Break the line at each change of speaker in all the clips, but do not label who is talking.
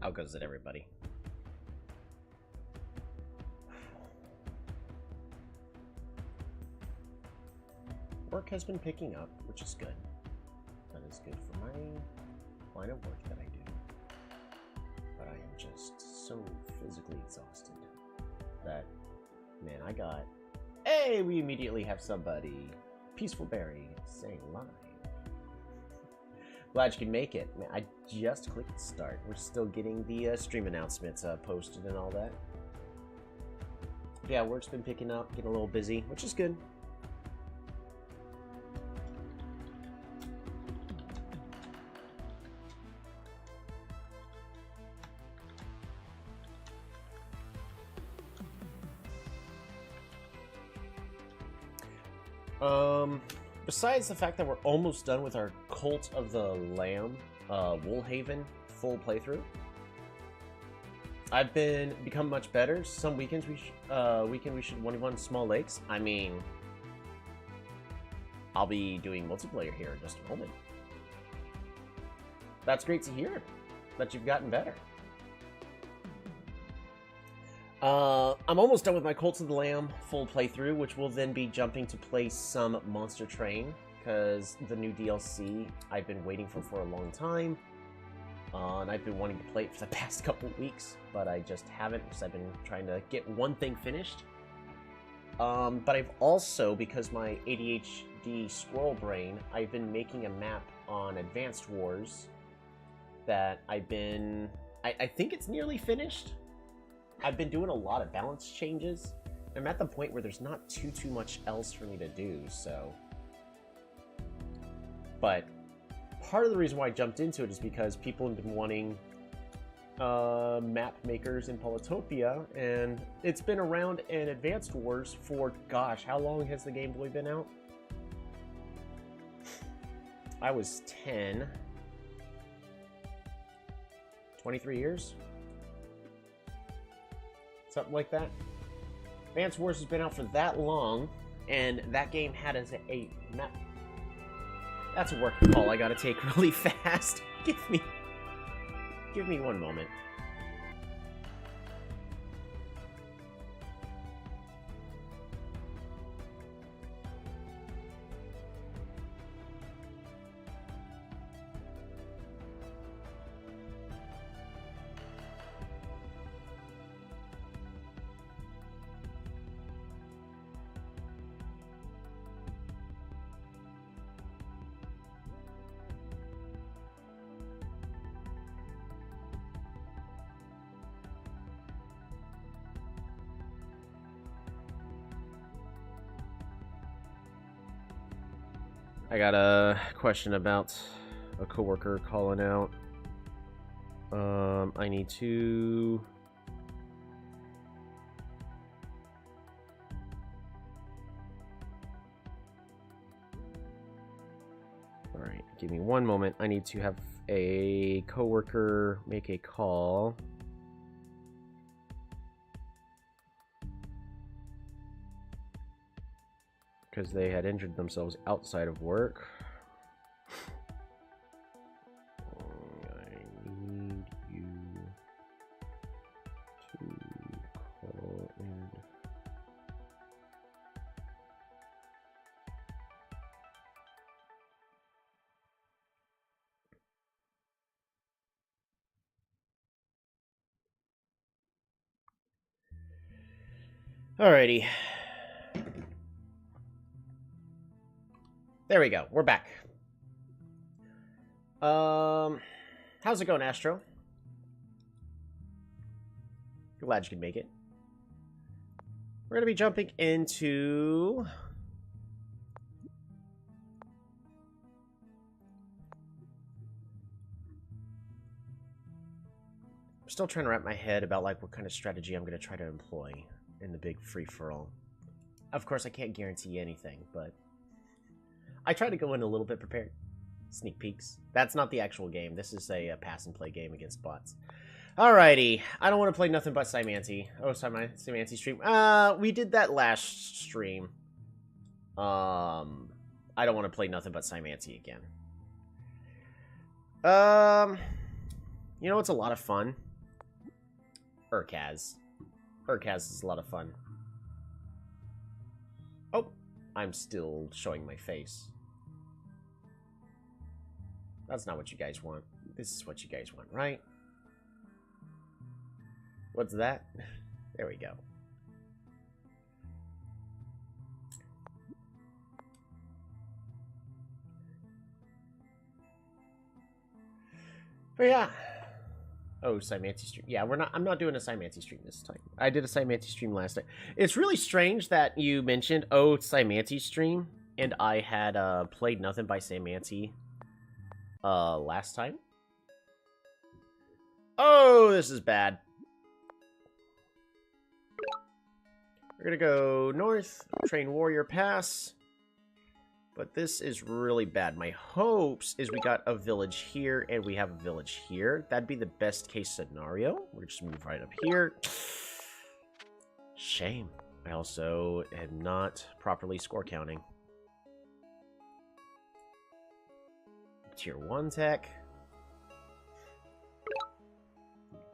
How goes it, everybody? Work has been picking up, which is good. That is good for my line of work that I do. But I am just so physically exhausted that, man, I got... Hey, we immediately have somebody. Peaceful Berry saying live. Glad you can make it. Man, I just clicked start. We're still getting the stream announcements posted and all that. Yeah, work's been picking up, getting a little busy, which is good. Besides the fact that we're almost done with our Cult of the Lamb, Woolhaven full playthrough, I've become much better. Some weekends we should 1v1 small lakes. I mean, I'll be doing multiplayer here in just a moment. That's great to hear that you've gotten better. I'm almost done with my Cult of the Lamb full playthrough, which will then be jumping to play some Monster Train, because the new DLC I've been waiting for a long time. And I've been wanting to play it for the past couple weeks, but I just haven't, because I've been trying to get one thing finished. But I've also, because my ADHD squirrel brain, I've been making a map on Advanced Wars that I think it's nearly finished. I've been doing a lot of balance changes. I'm at the point where there's not too much else for me to do, so... But part of the reason why I jumped into it is because people have been wanting map makers in Polytopia, and it's been around in Advanced Wars for, gosh, how long has the Game Boy been out? I was 10. 23 years? Something like that. Advanced Wars has been out for that long, and that game had as a map. That's a work call I gotta take really fast. Give me one moment. I got a question about a coworker calling out. I need to... Alright, give me one moment. I need to have a coworker make a call. Because they had injured themselves outside of work. I need you to call in. Alrighty. There we go. We're back. How's it going, Astro? Glad you could make it. We're gonna be jumping into... I'm still trying to wrap my head about like what kind of strategy I'm gonna try to employ in the big free-for-all. Of course, I can't guarantee anything, but I try to go in a little bit prepared. Sneak peeks. That's not the actual game. This is a pass-and-play game against bots. Alrighty. I don't want to play nothing but Simanti. Oh, Simanti stream. We did that last stream. I don't want to play nothing but Simanti again. You know what's a lot of fun? Urkaz. Urkaz is a lot of fun. Oh, I'm still showing my face. That's not what you guys want. This is what you guys want, right? What's that? There we go. But yeah. Oh, Cymancy stream. Yeah, I'm not doing a Cymancy stream this time. I did a Cymancy stream last night. It's really strange that you mentioned, oh, Cymancy stream, and I had played nothing by Cymancy last time. Oh, this is bad. We're gonna go north, train Warrior Pass. But this is really bad. My hopes is we got a village here and we have a village here. That'd be the best case scenario. We'll just move right up here. Shame. I also am not properly score counting. Tier 1 tech.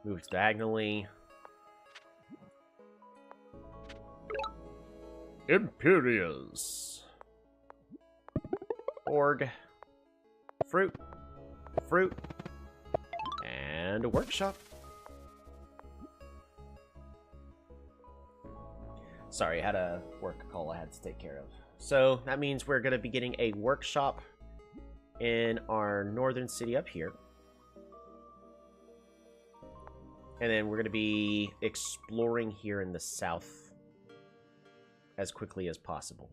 Move diagonally. Imperials. Org. Fruit. Fruit. And a workshop. Sorry, I had a work call I had to take care of. So that means we're going to be getting a workshop in our northern city up here. And then we're going to be exploring here in the south as quickly as possible.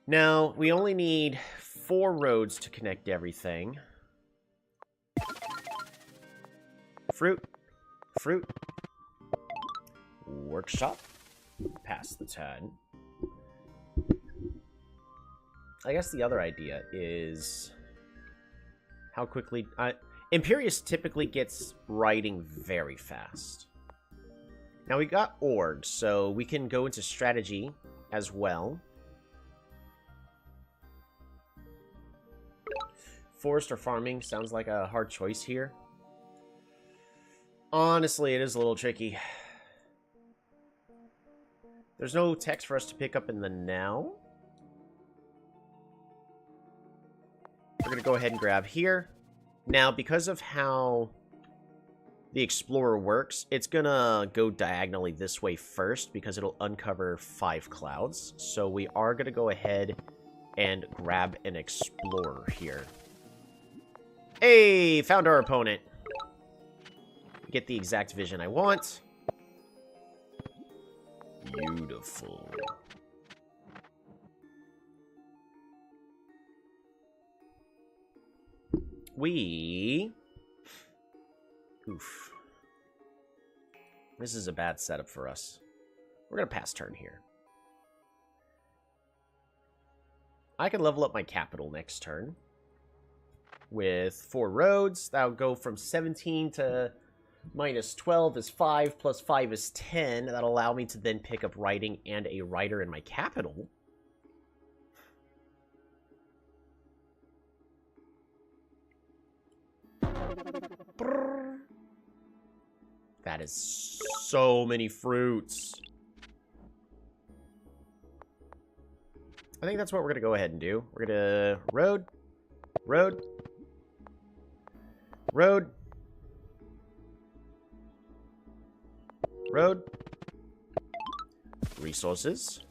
Now, we only need 4 roads to connect everything. Fruit. Fruit. Workshop. Pass the turn. I guess the other idea is how quickly... Imperius typically gets writing very fast. Now, we got org, so we can go into strategy as well. Forest or farming sounds like a hard choice here. Honestly, it is a little tricky. There's no text for us to pick up in the now. We're going to go ahead and grab here. Now, because of how the Explorer works, it's going to go diagonally this way first because it'll uncover 5 clouds. So we are going to go ahead and grab an Explorer here. Hey, found our opponent. Get the exact vision I want. Beautiful. Oof. This is a bad setup for us. We're going to pass turn here. I can level up my capital next turn. With 4 roads, that'll go from 17 to minus 12 is 5, plus 5 is 10. That'll allow me to then pick up writing and a writer in my capital. That is so many fruits. I think that's what we're going to go ahead and do. We're going to road, road, road, road, resources,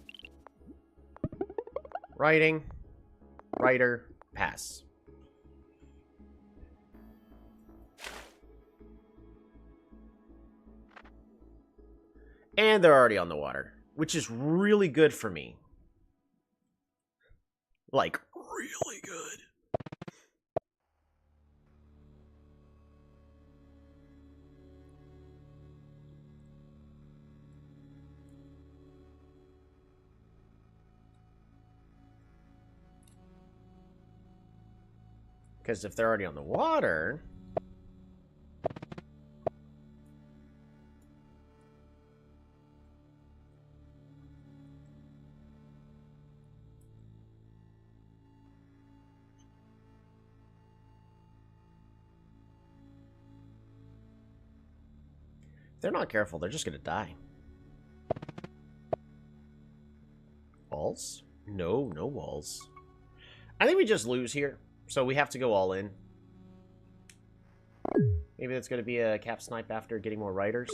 writing, writer, pass. And they're already on the water, which is really good for me. Like, really good. Because if they're already on the water... they're not careful, they're just gonna die. Walls? No, no walls. I think we just lose here, so we have to go all in. Maybe it's gonna be a cap snipe after getting more riders.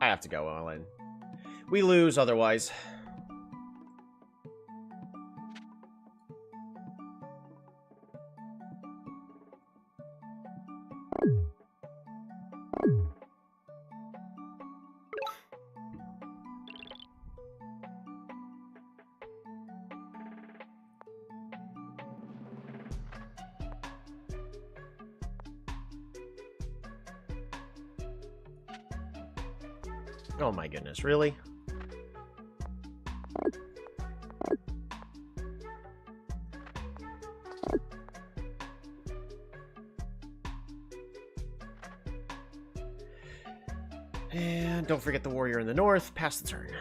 I have to go all in. We lose otherwise. Oh my goodness, really? And don't forget the warrior in the north. Pass the turn.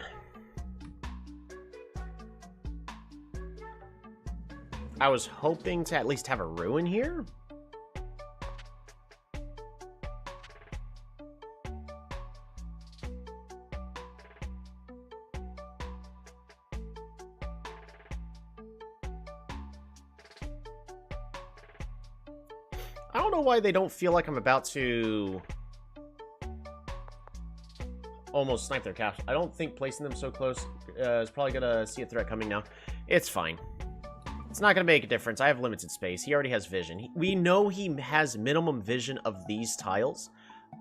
I was hoping to at least have a ruin here. I don't know why they don't feel like I'm about to almost snipe their caps. I don't think placing them so close is probably going to see a threat coming now. It's fine. It's not going to make a difference. I have limited space. He already has vision. We know he has minimum vision of these tiles,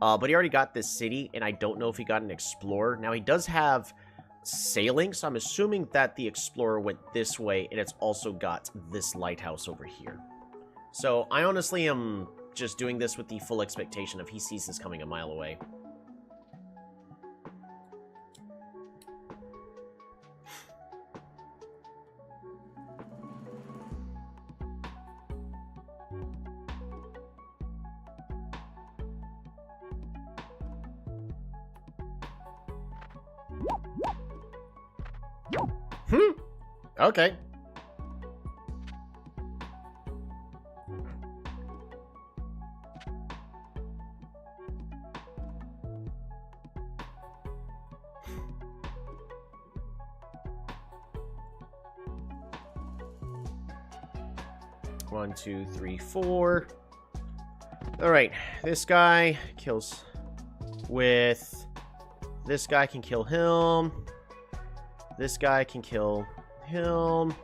but he already got this city, and I don't know if he got an explorer. Now, he does have sailing, so I'm assuming that the explorer went this way, and it's also got this lighthouse over here. So I honestly am just doing this with the full expectation of he sees this coming a mile away. Okay. One, two, three, four. All right, this guy kills with... This guy can kill him. This guy can kill him.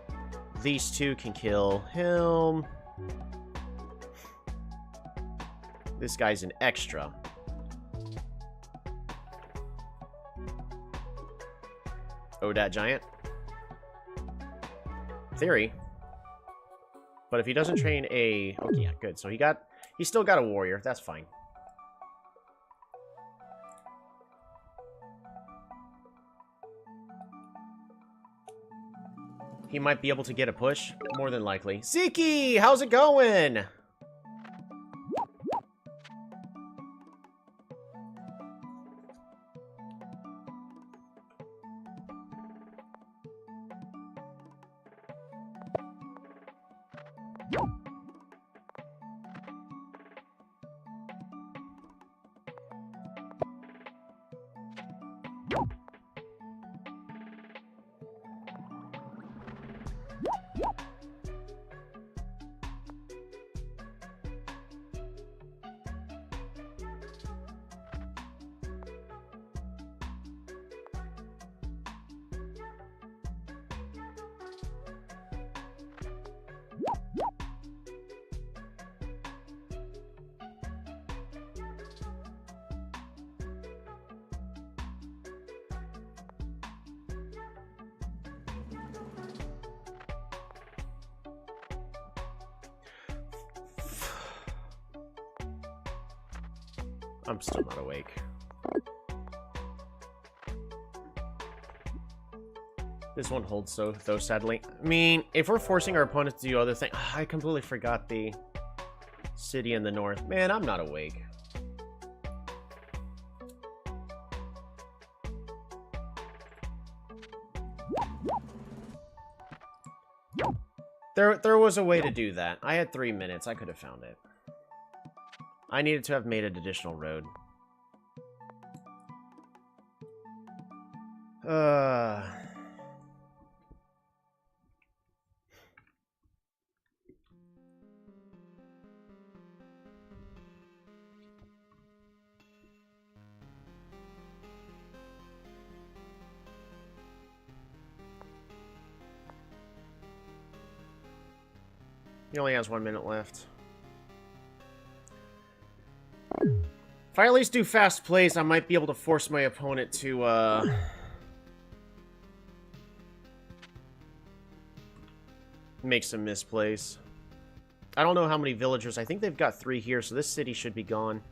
These two can kill him. This guy's an extra. Oh, that giant. Theory. But if he doesn't train a... Okay, yeah, good. So he still got a warrior. That's fine. He might be able to get a push. More than likely. Ziki! How's it going? I'm still not awake. This one holds so, though, sadly. I mean, if we're forcing our opponents to do other things... I completely forgot the city in the north. Man, I'm not awake. There was a way to do that. I had 3 minutes. I could have found it. I needed to have made an additional road. He only has 1 minute left. If I at least do fast plays, I might be able to force my opponent to, make some misplays. I don't know how many villagers. I think they've got 3 here, so this city should be gone.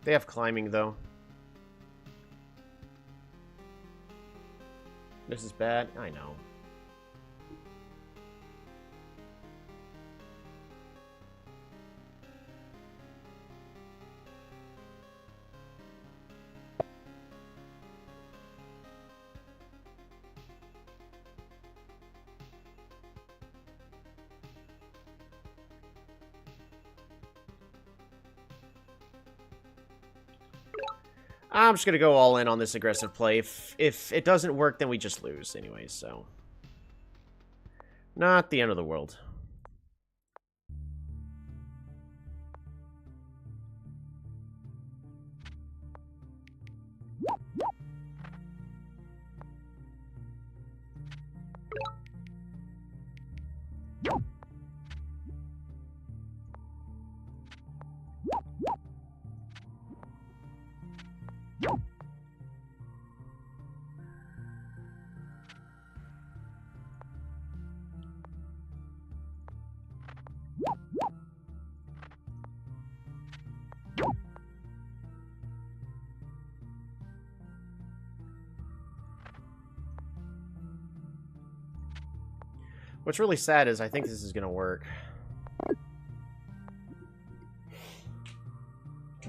They have climbing, though. This is bad. I know. I'm just going to go all in on this aggressive play. If it doesn't work, then we just lose anyways, so... Not the end of the world. What's really sad is I think this is going to work.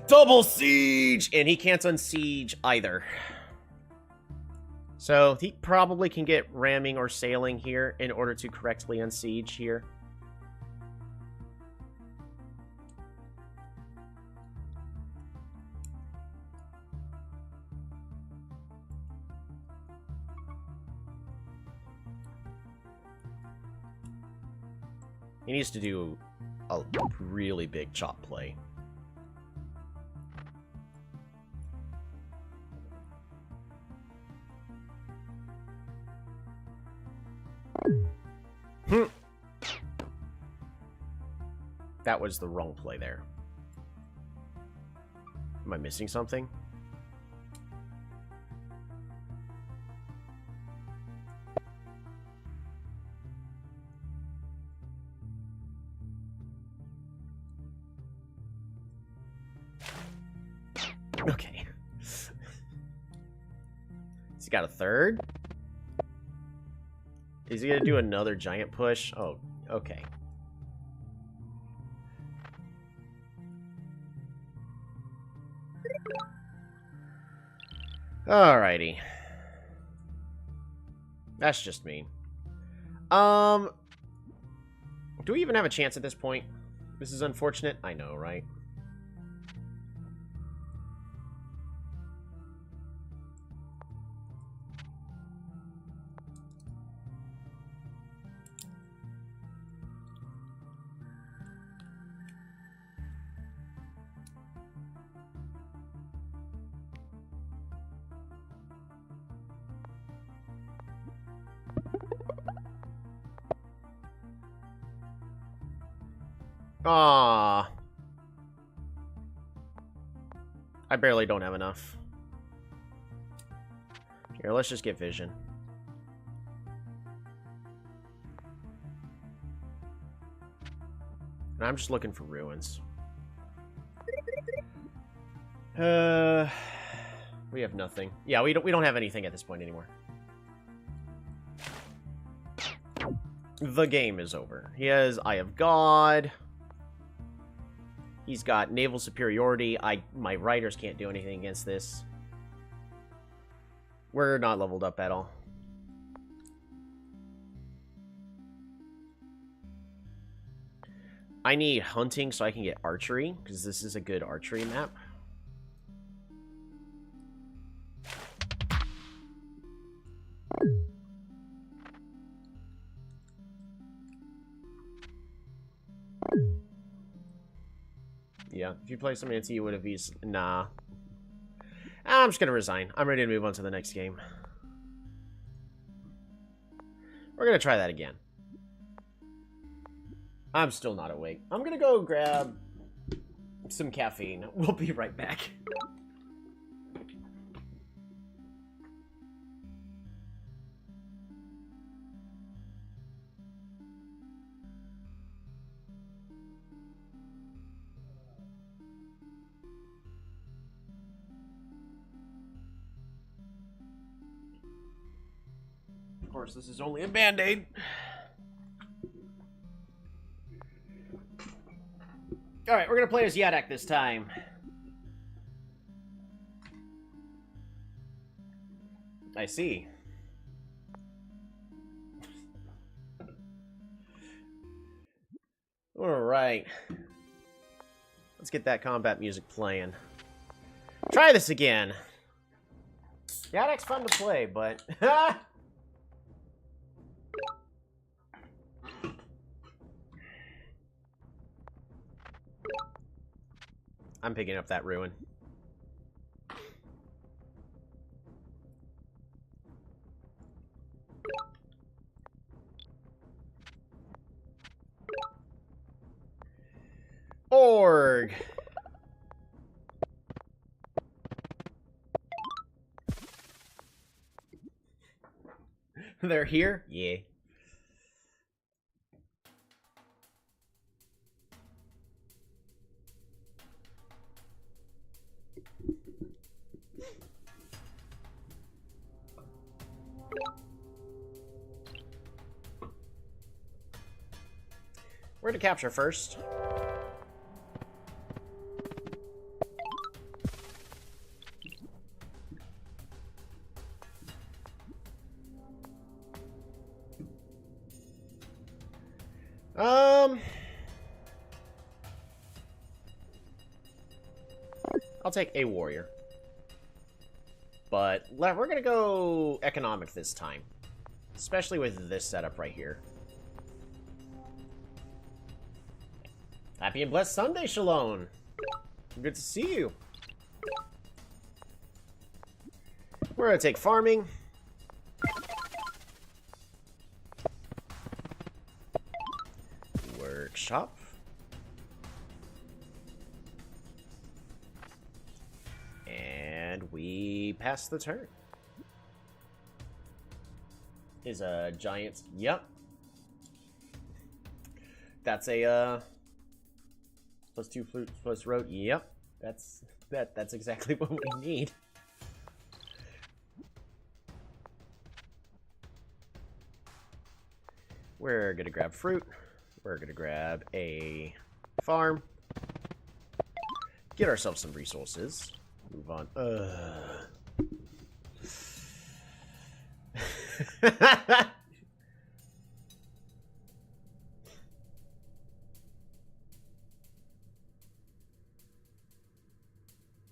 Double siege! And he can't unsiege either. So he probably can get ramming or sailing here in order to correctly unsiege here. He needs to do a really big chop play. That was the wrong play there. Am I missing something? Okay. Has he got a third? Is he gonna do another giant push? Oh, okay. Alrighty. That's just me. Do we even have a chance at this point? This is unfortunate. I know, right? Ah, I barely don't have enough. Here, let's just get vision. And I'm just looking for ruins. We have nothing. Yeah, we don't have anything at this point anymore. the game is over. He has Eye of God. He's got naval superiority. My riders can't do anything against this. We're not leveled up at all. I need hunting so I can get archery, because this is a good archery map. Yeah, if you play some anti, you would have used... Nah. I'm just gonna resign. I'm ready to move on to the next game. We're gonna try that again. I'm still not awake. I'm gonna go grab some caffeine. We'll be right back. Of course, this is only a band-aid. Alright, we're gonna play as Yadak this time. I see. Alright. Let's get that combat music playing. Try this again. Yadak's fun to play, but... I'm picking up that ruin. Org. They're here? Yeah. We're to capture first. I'll take a warrior. But we're gonna go economic this time. Especially with this setup right here. Happy and blessed Sunday, Shalom. Good to see you. We're gonna take farming. Workshop. And we pass the turn. Is a giant... Yep. That's a, +2 flute, plus road. Yep. That's exactly what we need. We're gonna grab fruit. We're gonna grab a farm. Get ourselves some resources. Move on.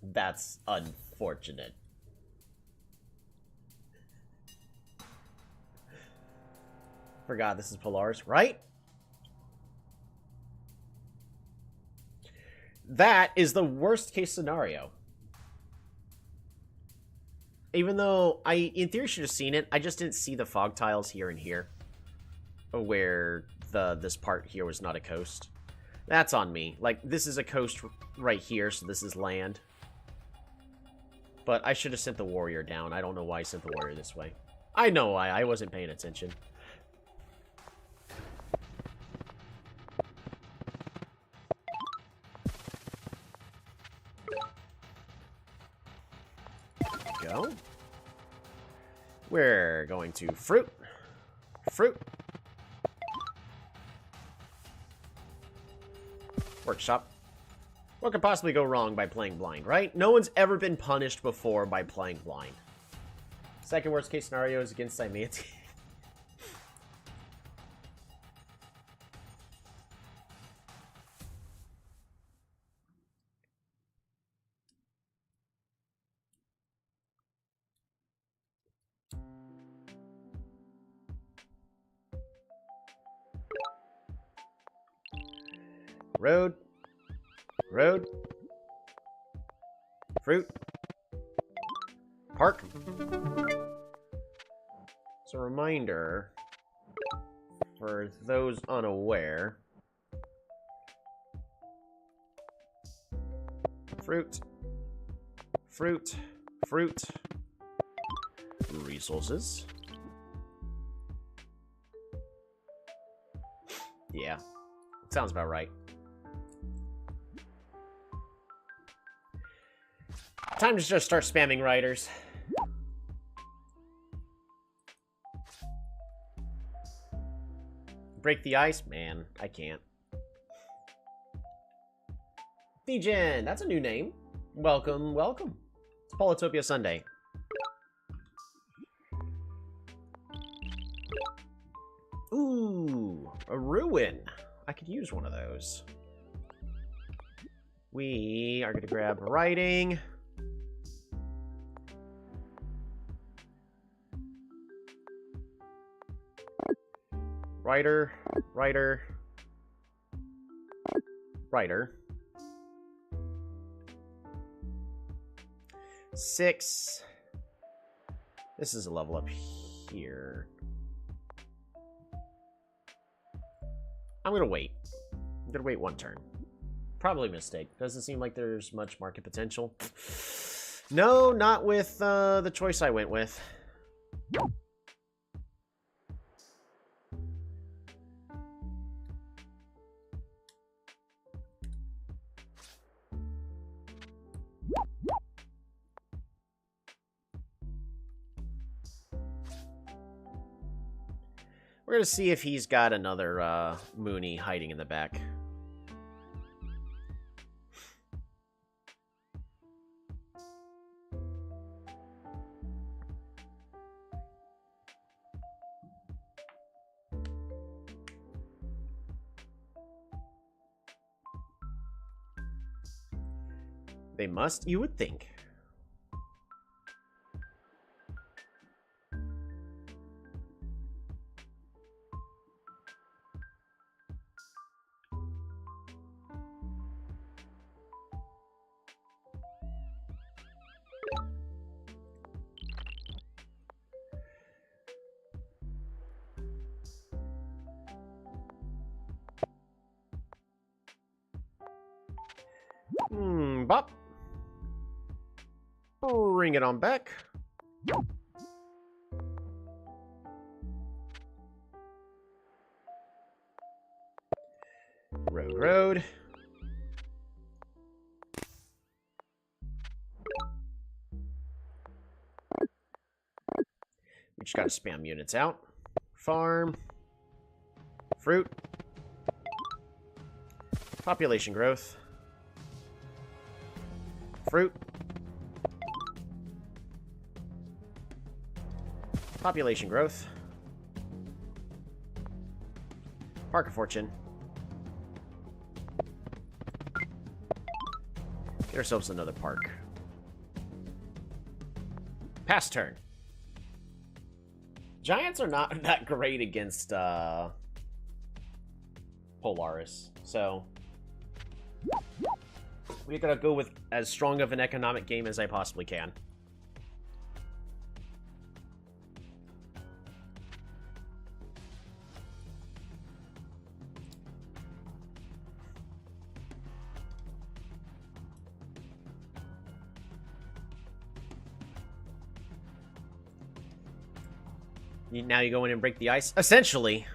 That's unfortunate. Forgot this is Polaris, right? That is the worst case scenario. Even though I, in theory, should have seen it, I just didn't see the fog tiles here and here. Where this part here was not a coast. That's on me. Like, this is a coast right here, so this is land. But I should have sent the warrior down. I don't know why I sent the warrior this way. I know why. I wasn't paying attention. Go. We're going to fruit. Fruit. Workshop. What could possibly go wrong by playing blind, right? No one's ever been punished before by playing blind. Second worst case scenario is against Simianti. Road. Road. Fruit. Park. So, a reminder for those unaware. Fruit. Fruit. Fruit. Resources. Yeah. Sounds about right. Time to just start spamming writers. Break the ice? Man, I can't. Degen, that's a new name. Welcome, welcome. It's Polytopia Sunday. Ooh, a ruin. I could use one of those. We are going to grab writing. Writer, writer, writer. 6. This is a level up here. I'm gonna wait. I'm gonna wait one turn. Probably a mistake. Doesn't seem like there's much market potential. No, not with the choice I went with. We're going to see if he's got another Mooney hiding in the back. They must, you would think. Bop. Bring it on back. Road, road. We just gotta spam units out. Farm. Fruit. Population growth. Fruit. Population growth. Park of Fortune. Get ourselves another park. Pass turn. Giants are not that great against Polaris, so we're gonna go with as strong of an economic game as I possibly can. Now you go in and break the ice? Essentially.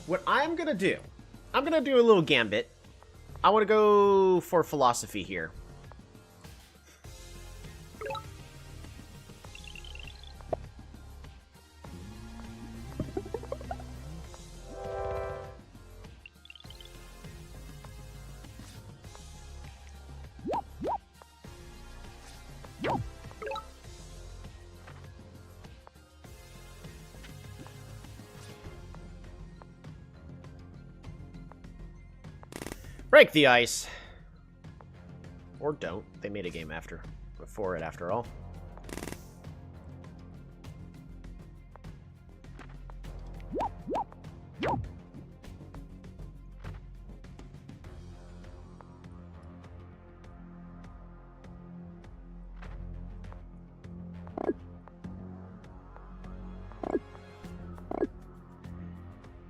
What I'm gonna do, I'm gonna do a little gambit. I want to go for philosophy here. Break the ice. Or don't. They made a game before it, after all.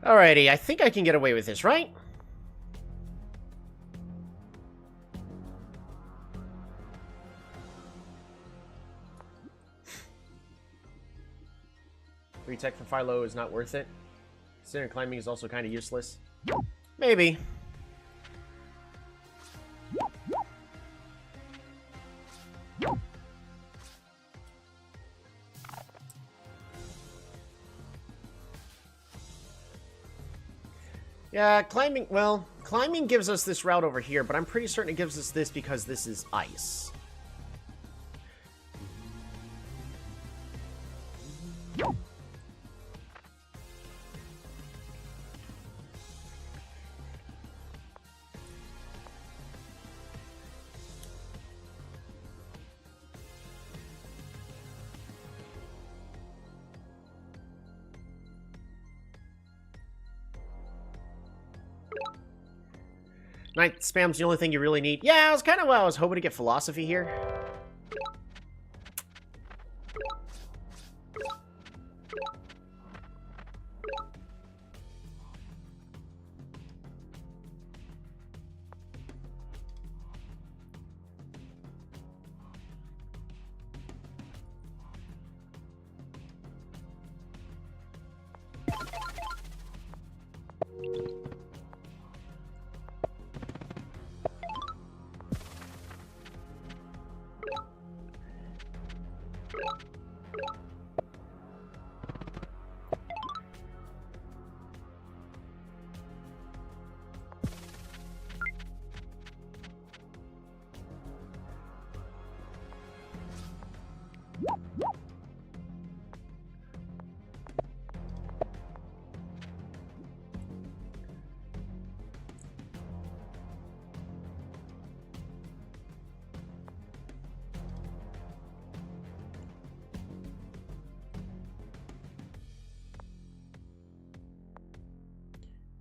Alrighty, I think I can get away with this, right? Retech for Philo is not worth it. Considering climbing is also kind of useless. Maybe. Yeah, climbing, well, climbing gives us this route over here, but I'm pretty certain it gives us this because this is ice. Night spam's the only thing you really need. Yeah, it's kind of what I was hoping to get philosophy here.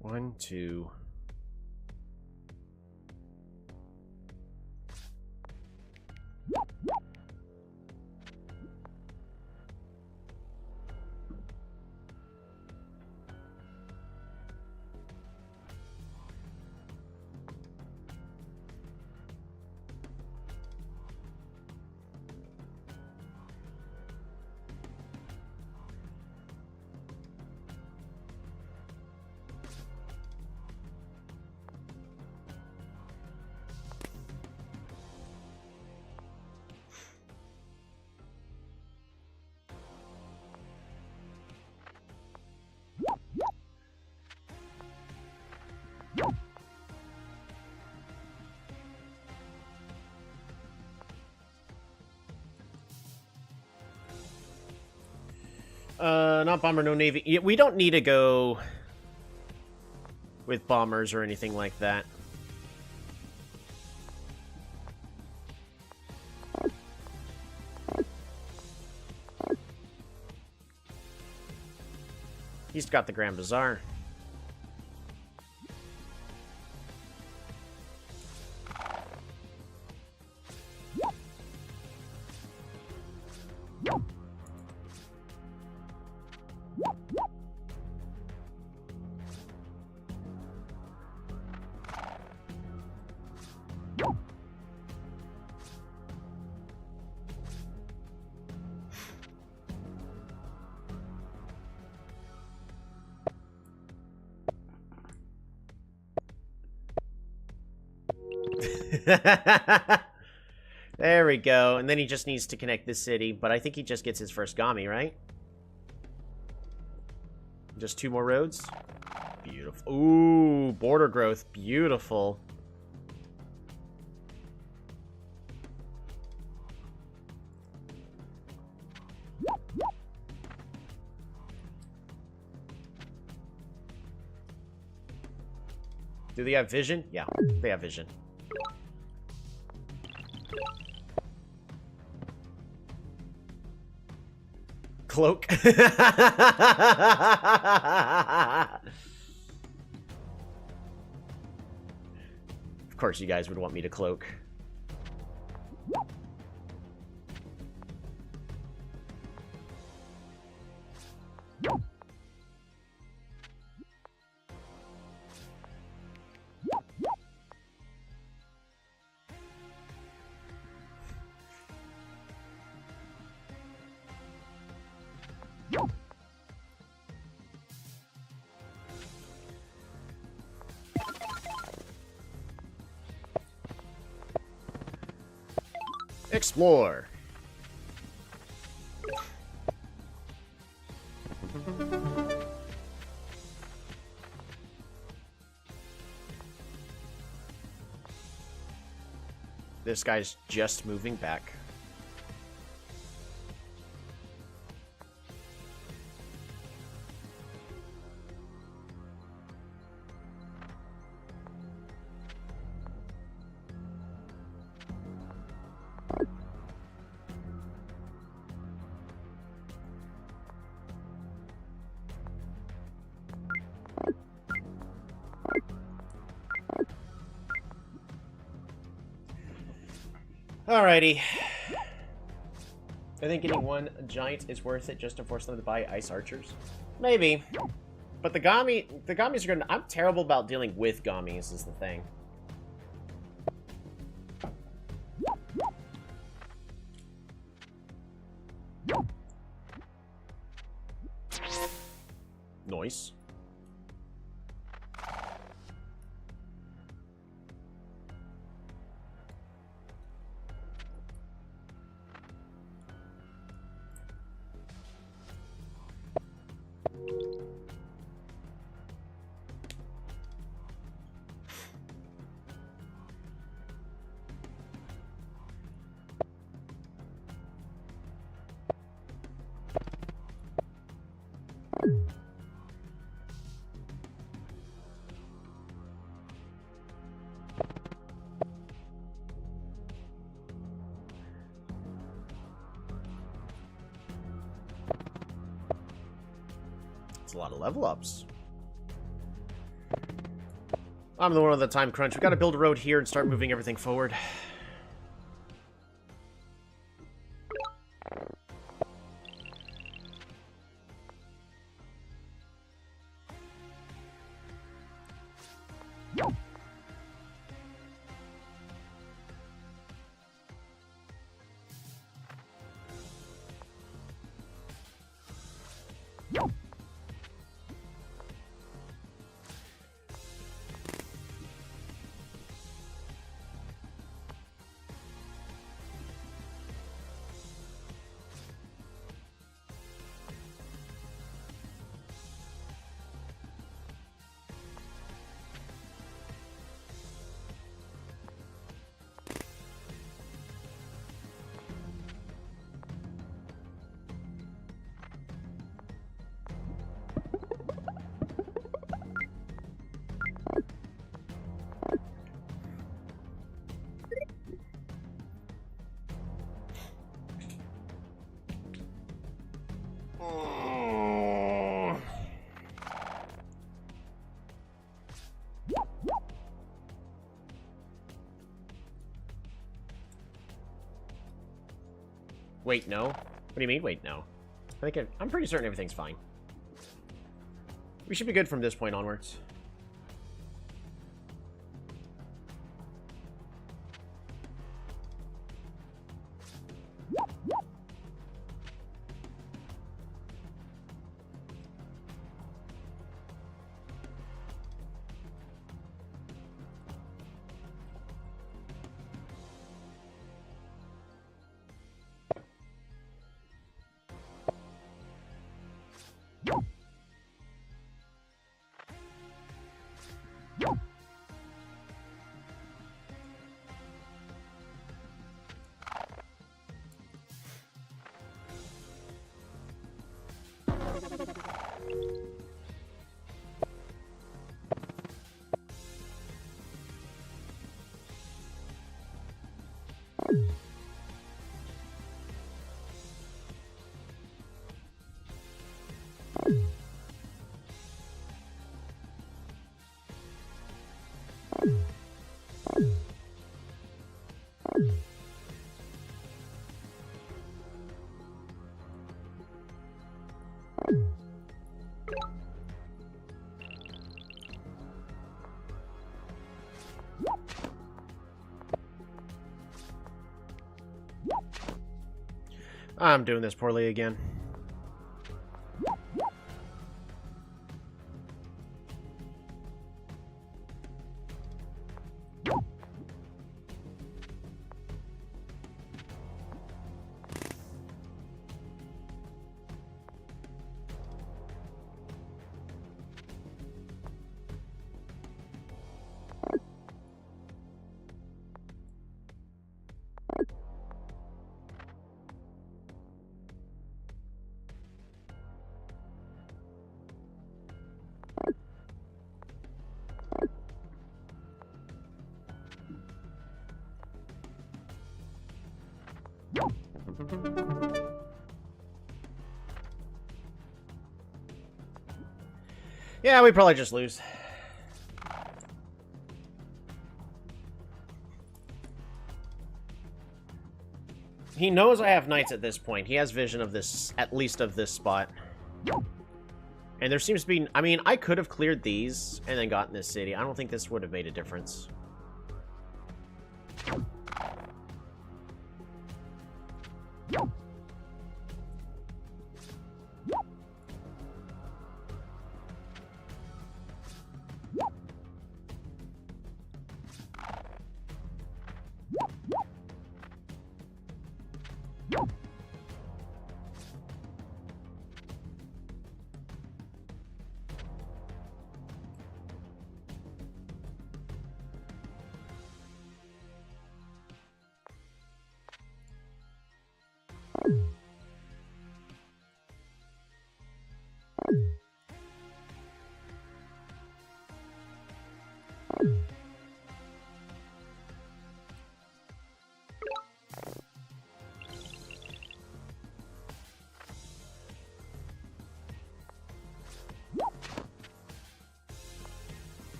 One, two. Not bomber, no navy. We don't need to go with bombers or anything like that. He's got the Grand Bazaar. There we go. And then he just needs to connect this city, but I think he just gets his first Gami, right? Just 2 more roads. Beautiful. Ooh, border growth. Beautiful. Do they have vision? Yeah, they have vision. Cloak. Of course you guys would want me to cloak. Explore. This guy's just moving back. Alrighty. I think getting 1 giant is worth it just to force them to buy ice archers. Maybe. But the Gamis are gonna... I'm terrible about dealing with Gamis is the thing. Nice. It's a lot of level ups. I'm the one with the time crunch. We gotta build a road here and start moving everything forward. Wait, no? What do you mean, wait, no? I'm pretty certain everything's fine. We should be good from this point onwards. I'm doing this poorly again. Yeah, we probably just lose. He knows I have knights at this point. He has vision of this, at least of this spot. And there seems to be... I mean, I could have cleared these and then gotten this city. I don't think this would have made a difference.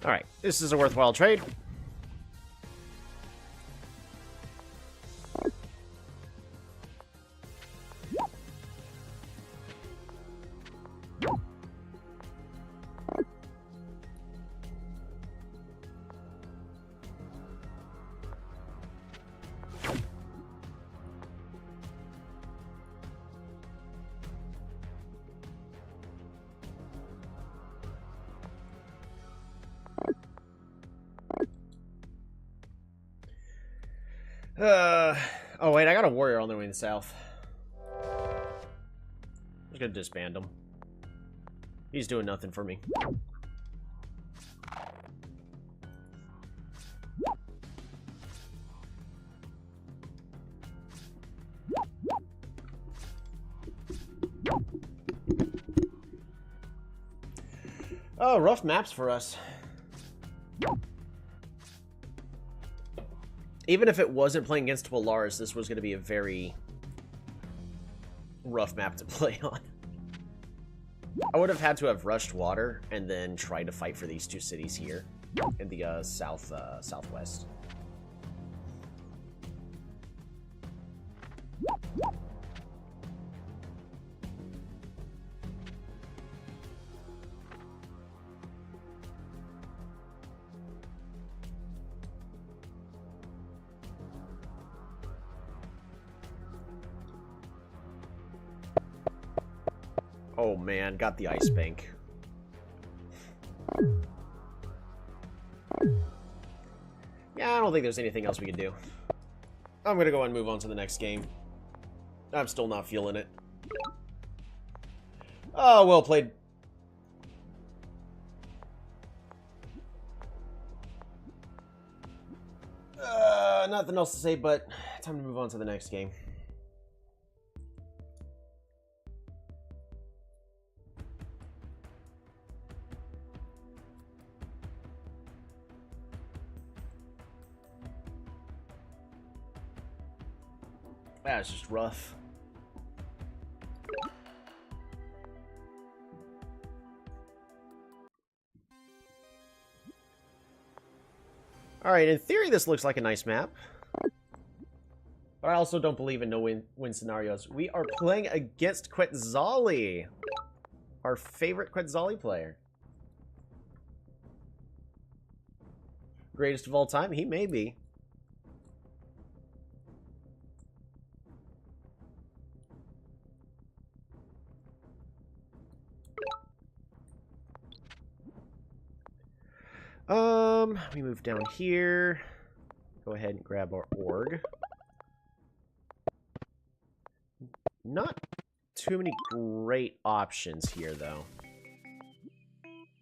Alright, this is a worthwhile trade. Oh wait, I got a warrior on the way in the south. I'm just gonna disband him. He's doing nothing for me. Oh, rough maps for us. Even if it wasn't playing against Polaris, this was going to be a very rough map to play on. I would have had to have rushed water and then tried to fight for these two cities here in the southwest. Oh man, got the ice bank. Yeah, I don't think there's anything else we can do. I'm gonna go and move on to the next game. I'm still not feeling it. Oh, well played. Nothing else to say, but time to move on to the next game. That's just rough. Alright, in theory this looks like a nice map. But I also don't believe in no-win scenarios. We are playing against Quetzali. Our favorite Quetzali player. Greatest of all time? He may be. We move down here. Go ahead and grab our org. Not too many great options here, though.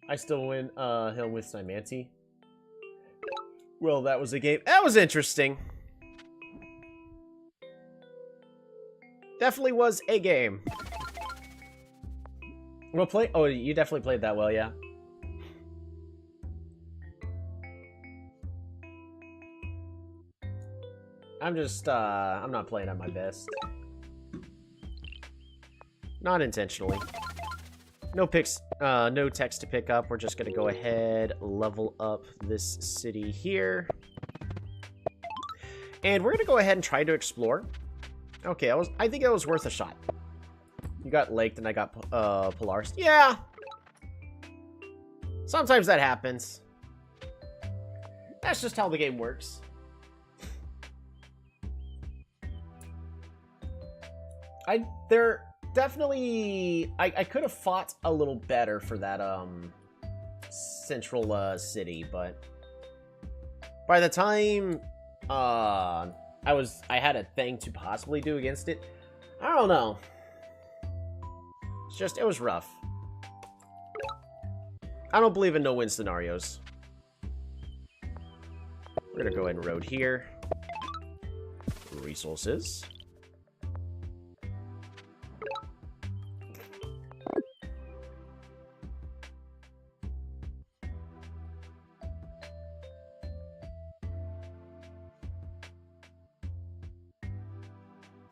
I still win Hill with Symanti. Well, that was a game. That was interesting. Definitely was a game. Well, oh, you definitely played that well, yeah. I'm just, I'm not playing at my best. Not intentionally. No picks, no text to pick up. We're just gonna go ahead, level up this city here. And we're gonna go ahead and try to explore. Okay, I think that was worth a shot. You got Laked and I got, Polaris. Yeah! Sometimes that happens. That's just how the game works. Definitely, I could have fought a little better for that, central, city, but by the time, I had a thing to possibly do against it, I don't know. It's just, it was rough. I don't believe in no-win scenarios. We're gonna go ahead and road here. Resources.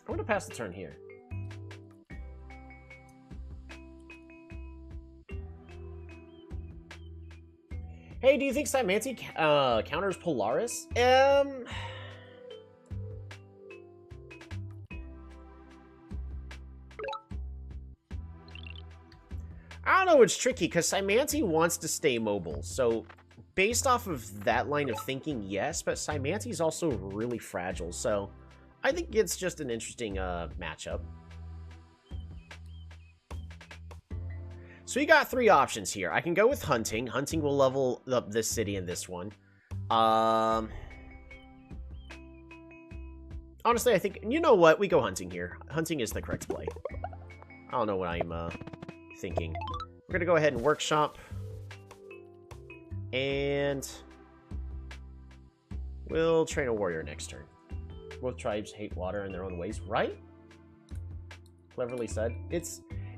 I'm gonna pass the turn here. Hey, do you think Symanti counters Polaris? I don't know, it's tricky, because Symanti wants to stay mobile, so based off of that line of thinking, yes, but Symanti's also really fragile, so I think it's just an interesting matchup. So we got three options here. I can go with hunting. Hunting will level up this city and this one. Honestly, I think, you know what? We go hunting here. Hunting is the correct play. I don't know what I'm thinking. We're going to go ahead and workshop. And we'll train a warrior next turn. Both tribes hate water in their own ways, right? Cleverly said.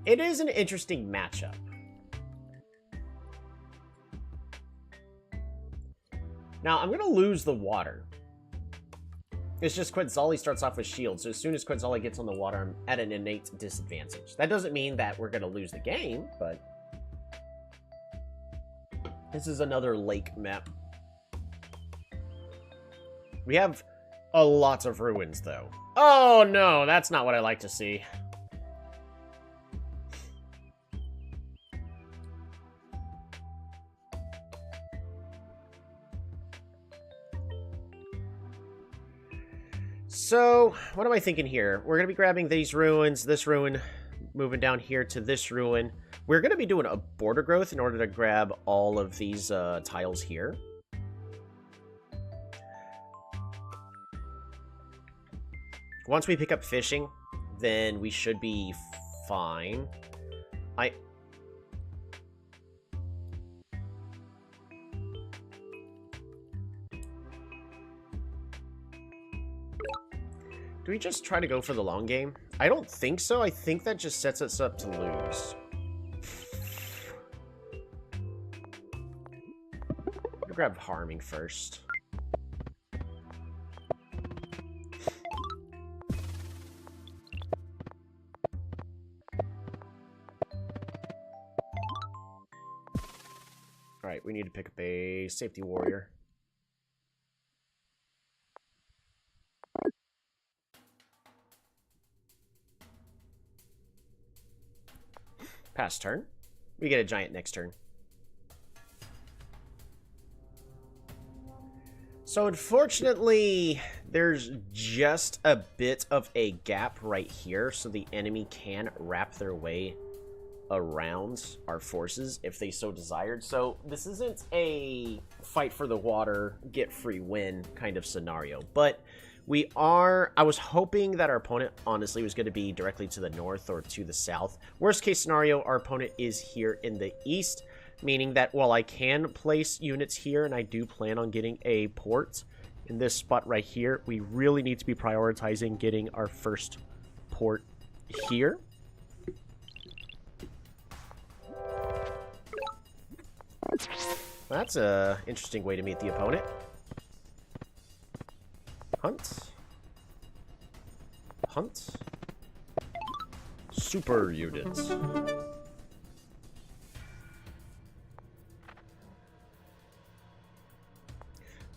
It is an interesting matchup. Now, I'm going to lose the water. It's just Quetzali starts off with shield, so as soon as Quetzali gets on the water, I'm at an innate disadvantage. That doesn't mean that we're going to lose the game, but this is another lake map. We have a lot of ruins, though. Oh, no, that's not what I like to see. So, what am I thinking here? We're going to be grabbing these ruins, this ruin, moving down here to this ruin. We're going to be doing a border growth in order to grab all of these tiles here. Once we pick up fishing, then we should be fine. Do we just try to go for the long game? I don't think so. I think that just sets us up to lose. I'll grab harming first. Alright, we need to pick up a safety warrior. Pass turn. We get a giant next turn. So unfortunately, there's just a bit of a gap right here, so the enemy can wrap their way around our forces if they so desired. So this isn't a fight for the water, get free win kind of scenario, but I was hoping that our opponent honestly was going to be directly to the north or to the south. Worst case scenario, our opponent is here in the east, meaning that while I can place units here and I do plan on getting a port in this spot right here, we really need to be prioritizing getting our first port here. That's a interesting way to meet the opponent. Hunt. Hunt. Super units.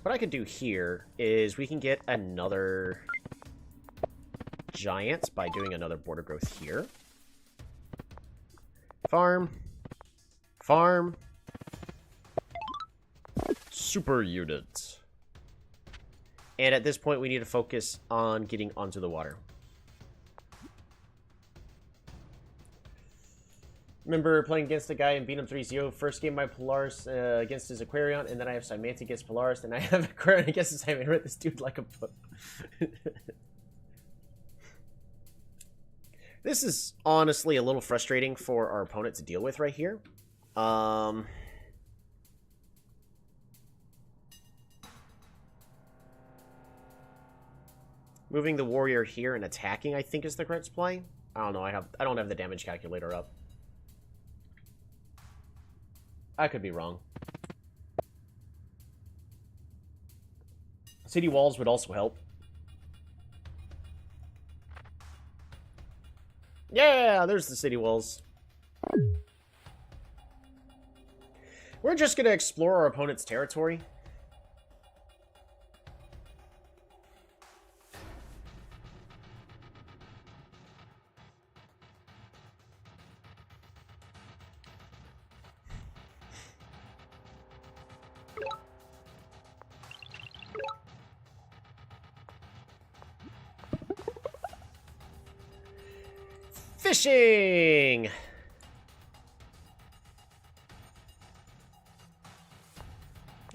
What I could do here is we can get another giant by doing another border growth here. Farm. Farm. Super units. And at this point, we need to focus on getting onto the water. Remember playing against a guy and beat him 3-0. First game, my Polaris against his Aquarion, and then I have Cymantic against Polaris, and I have Aquarion against his Cymantic. I read this dude like a book. This is honestly a little frustrating for our opponent to deal with right here. Moving the warrior here and attacking, I think, is the correct play. I don't know. I don't have the damage calculator up. I could be wrong. City walls would also help. Yeah, there's the city walls. We're just going to explore our opponent's territory. Fishing!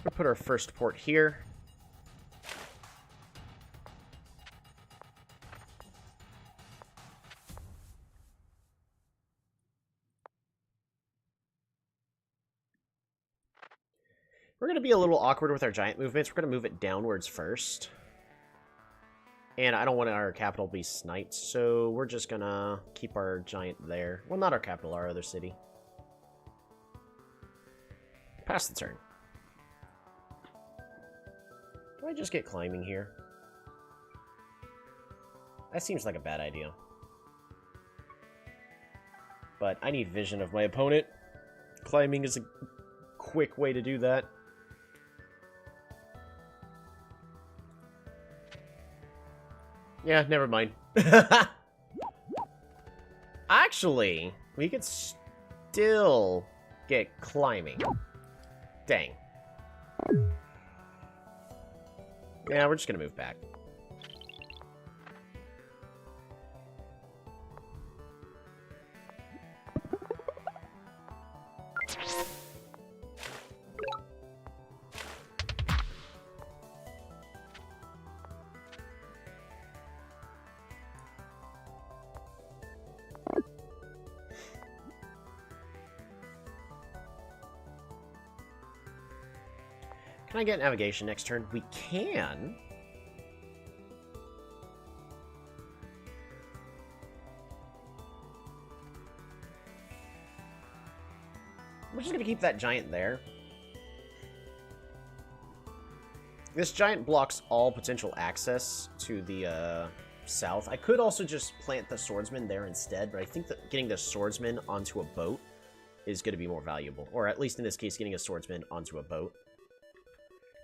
We'll put our first port here. We're going to be a little awkward with our giant movements. We're going to move it downwards first. And I don't want our capital to be sniped, so we're just going to keep our giant there. Well, not our capital, our other city. Pass the turn. Do I just get climbing here? That seems like a bad idea. But I need vision of my opponent. Climbing is a quick way to do that. Yeah, never mind. Actually, we could still get climbing. Dang. Yeah, we're just gonna move back. Can I get navigation next turn? We can. We're just going to keep that giant there. This giant blocks all potential access to the south. I could also just plant the swordsman there instead, but I think that getting the swordsman onto a boat is going to be more valuable. Or at least in this case, getting a swordsman onto a boat.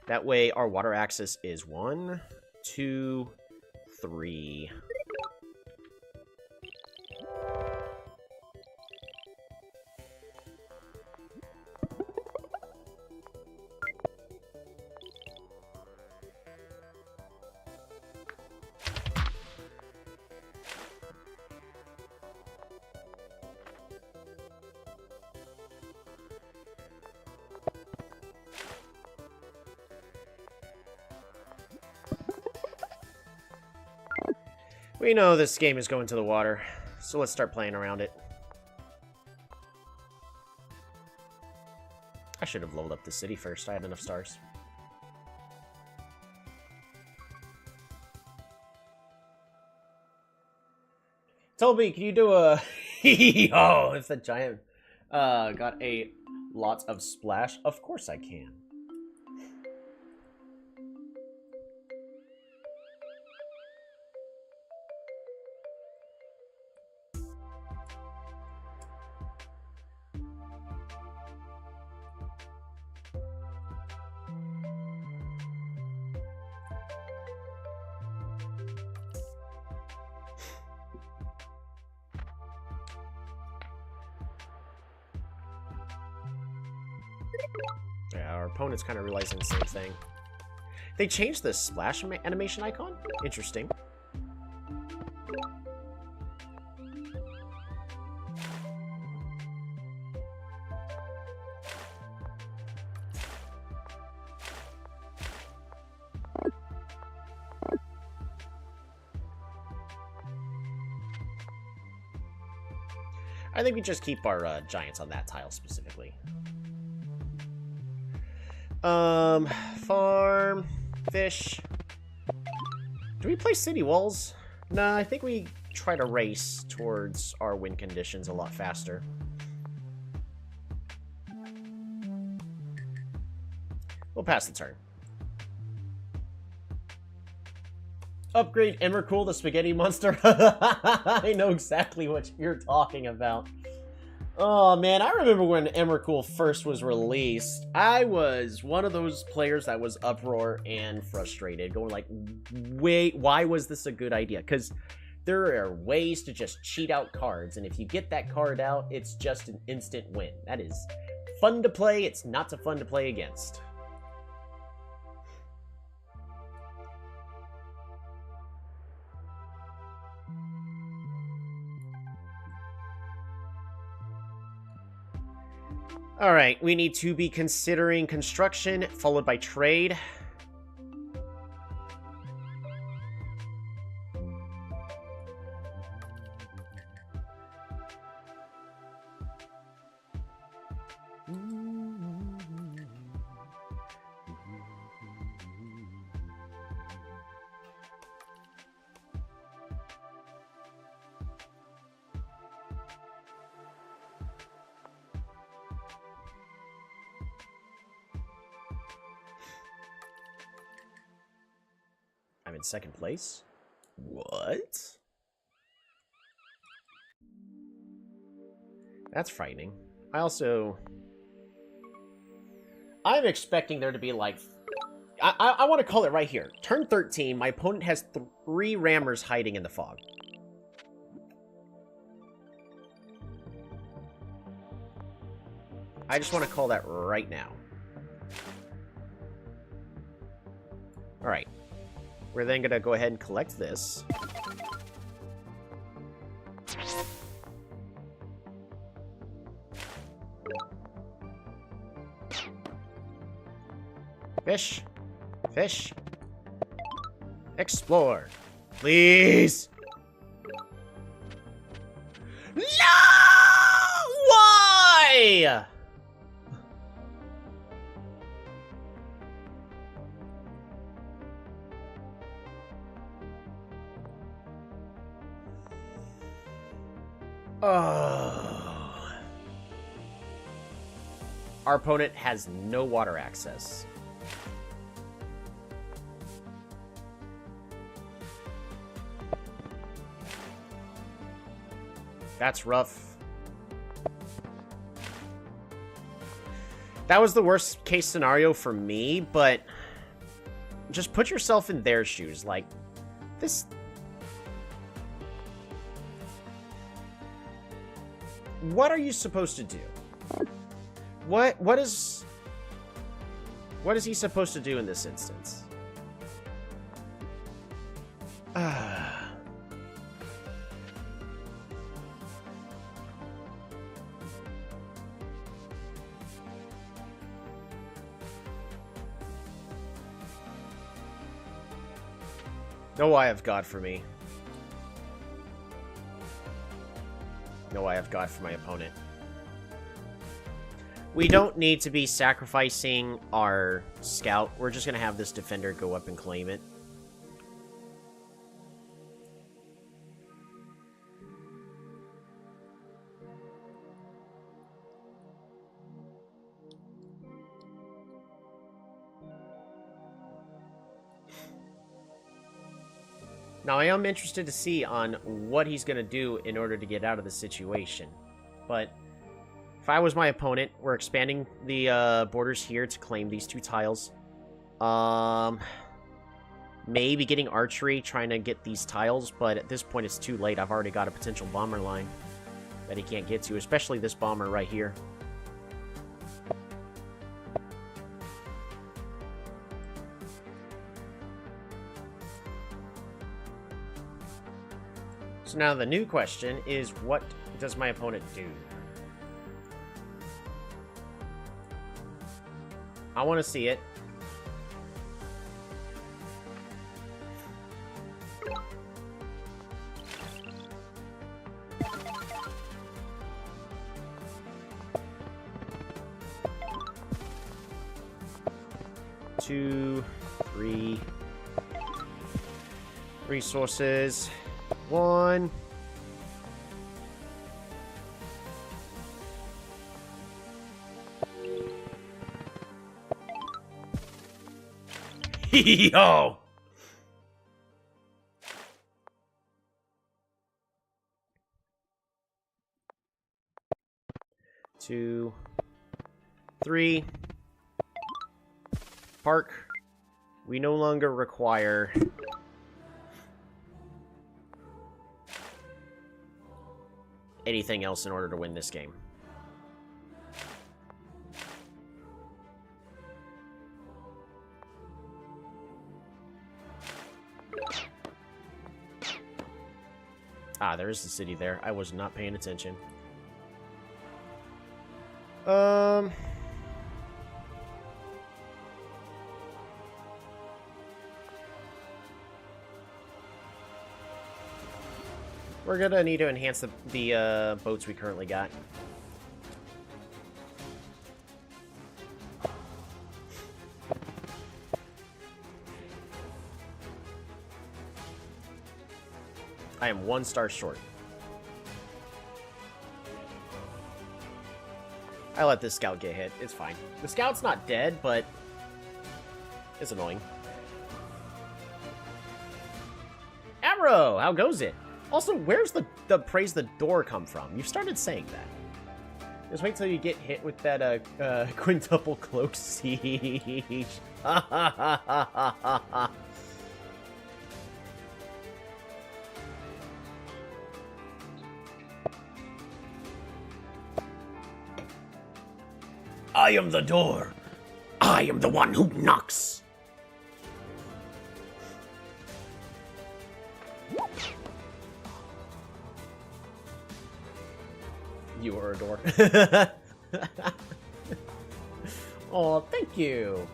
That way, our water access is 1, 2, 3. We know this game is going to the water, so let's start playing around it. I should have leveled up the city first. I had enough stars. Toby, can you do a... Oh, if the giant got a lot of splash? Of course I can. Yeah, our opponent's kind of realizing the same thing. They changed the splash animation icon? Interesting. I think we just keep our giants on that tile specifically. Farm, fish. Do we play city walls? Nah, I think we try to race towards our win conditions a lot faster. We'll pass the turn. Upgrade Emrakul, the spaghetti monster. I know exactly what you're talking about. Oh man, I remember when Emrakul first was released. I was one of those players that was uproar and frustrated, going like, wait, why was this a good idea? Because there are ways to just cheat out cards, and if you get that card out, it's just an instant win. That is fun to play, it's not so fun to play against. Alright, we need to be considering construction, followed by trade. I'm in second place. What? That's frightening. I'm expecting there to be like... I want to call it right here. Turn 13, my opponent has 3 rammers hiding in the fog. I just want to call that right now. Alright. We're then going to go ahead and collect this. Fish. Fish. Explore. Please. No! Why? Oh. Our opponent has no water access. That's rough. That was the worst case scenario for me, but just put yourself in their shoes. Like, this... What are you supposed to do? What is he supposed to do in this instance? No Eye of God for me. No Eye of God for my opponent. We don't need to be sacrificing our scout. We're just going to have this defender go up and claim it. Now, I am interested to see on what he's going to do in order to get out of the situation. But if I was my opponent, we're expanding the borders here to claim these 2 tiles. Maybe getting archery, trying to get these tiles, but at this point it's too late. I've already got a potential bomber line that he can't get to, especially this bomber right here. So now the new question is, what does my opponent do? I want to see it. Two, 3 resources. 1. Yo! 2, 3. Park. We no longer require anything else in order to win this game. Ah, there is the city there. I was not paying attention. We're gonna need to enhance the boats we currently got. I am 1 star short. I let this scout get hit. It's fine. The scout's not dead, but it's annoying. Arrow! How goes it? Also, where's the praise the door come from? You've started saying that. Just wait till you get hit with that quintuple cloak siege. I am the door. I am the one who knocks. You are a door. Oh, thank you.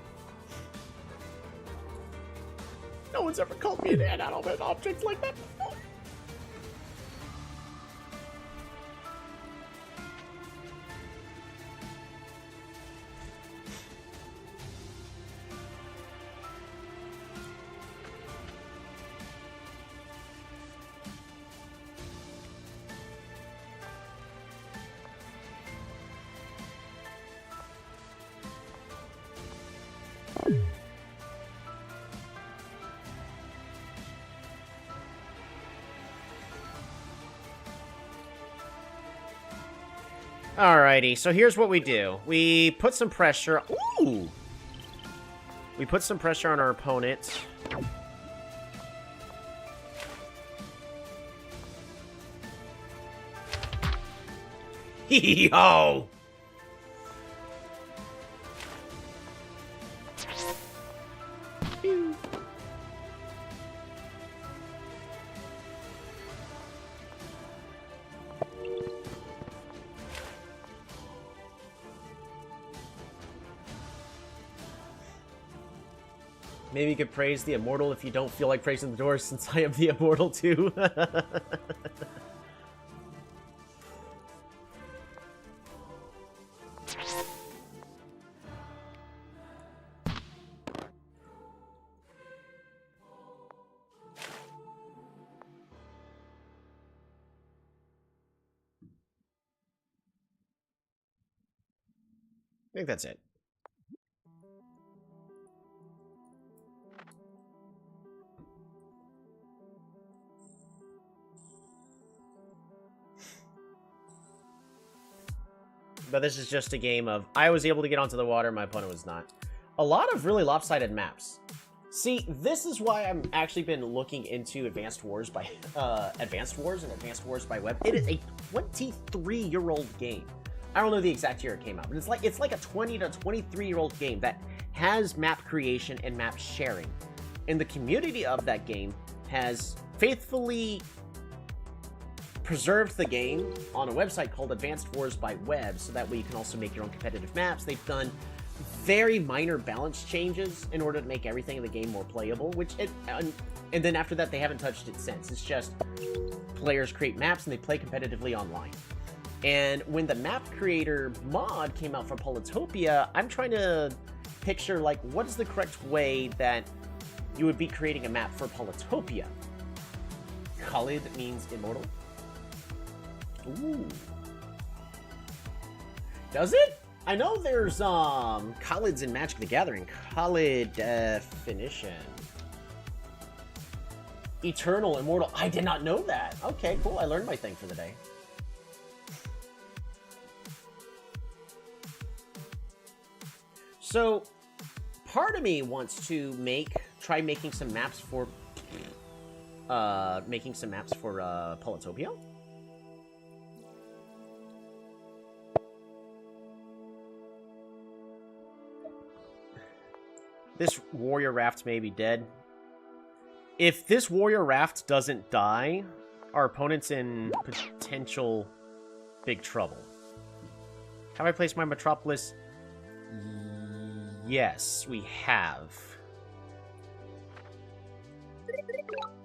No one's ever called me an inanimate object like that before. Alrighty, so here's what we do. We put some pressure... Ooh! We put some pressure on our opponent. Yo! Maybe you could praise the immortal if you don't feel like praising the doors, since I am the immortal too. I think that's it. But this is just a game of, I was able to get onto the water, my opponent was not. A lot of really lopsided maps. See, this is why I'm actually been looking into Advanced Wars by Advanced Wars and Advanced Wars by Web. It is a 23-year-old game. I don't know the exact year it came out, but it's like a 20 to 23-year-old game that has map creation and map sharing. And the community of that game has faithfully preserved the game on a website called Advanced Wars by Web, so that way you can also make your own competitive maps. They've done very minor balance changes in order to make everything in the game more playable, and then after that they haven't touched it since. It's just players create maps and they play competitively online. And when the map creator mod came out for Polytopia, I'm trying to picture, like, what is the correct way that you would be creating a map for Polytopia? Khalid means immortal. Ooh. Does it? I know there's, Khalid's in Magic the Gathering. Khalid definition. Eternal, immortal. I did not know that. Okay, cool. I learned my thing for the day. So, part of me wants to try making some maps for, Polytopia. This warrior raft may be dead. If this warrior raft doesn't die, our opponent's in potential big trouble. Have I placed my metropolis? Yes, we have.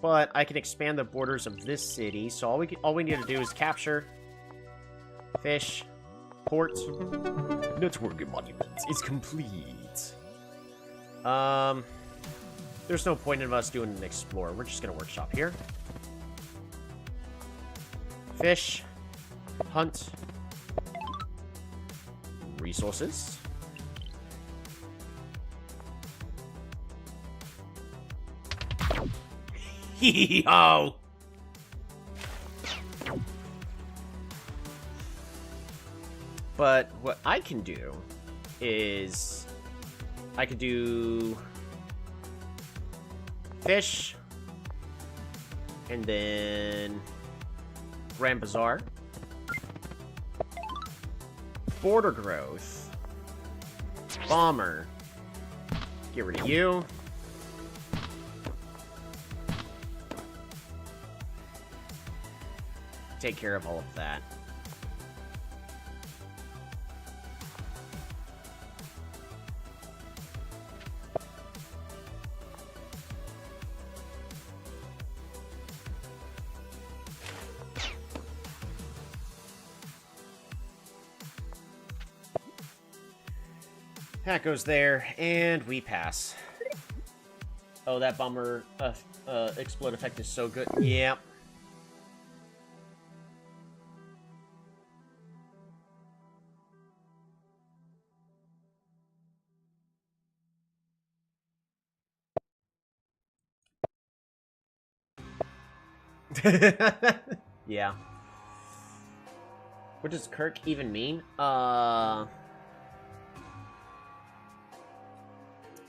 But I can expand the borders of this city, so all we need to do is capture, fish, port. Network of monuments is complete. There's no point in us doing an explorer. We're just gonna workshop here. Fish, hunt, resources. Hee-hee-ho! But what I can do is I could do fish and then Grand Bazaar, border growth, bomber, get rid of you. Take care of all of that. That goes there, and we pass. Oh, that bomber explode effect is so good. Yep. Yeah. What does Kirk even mean? I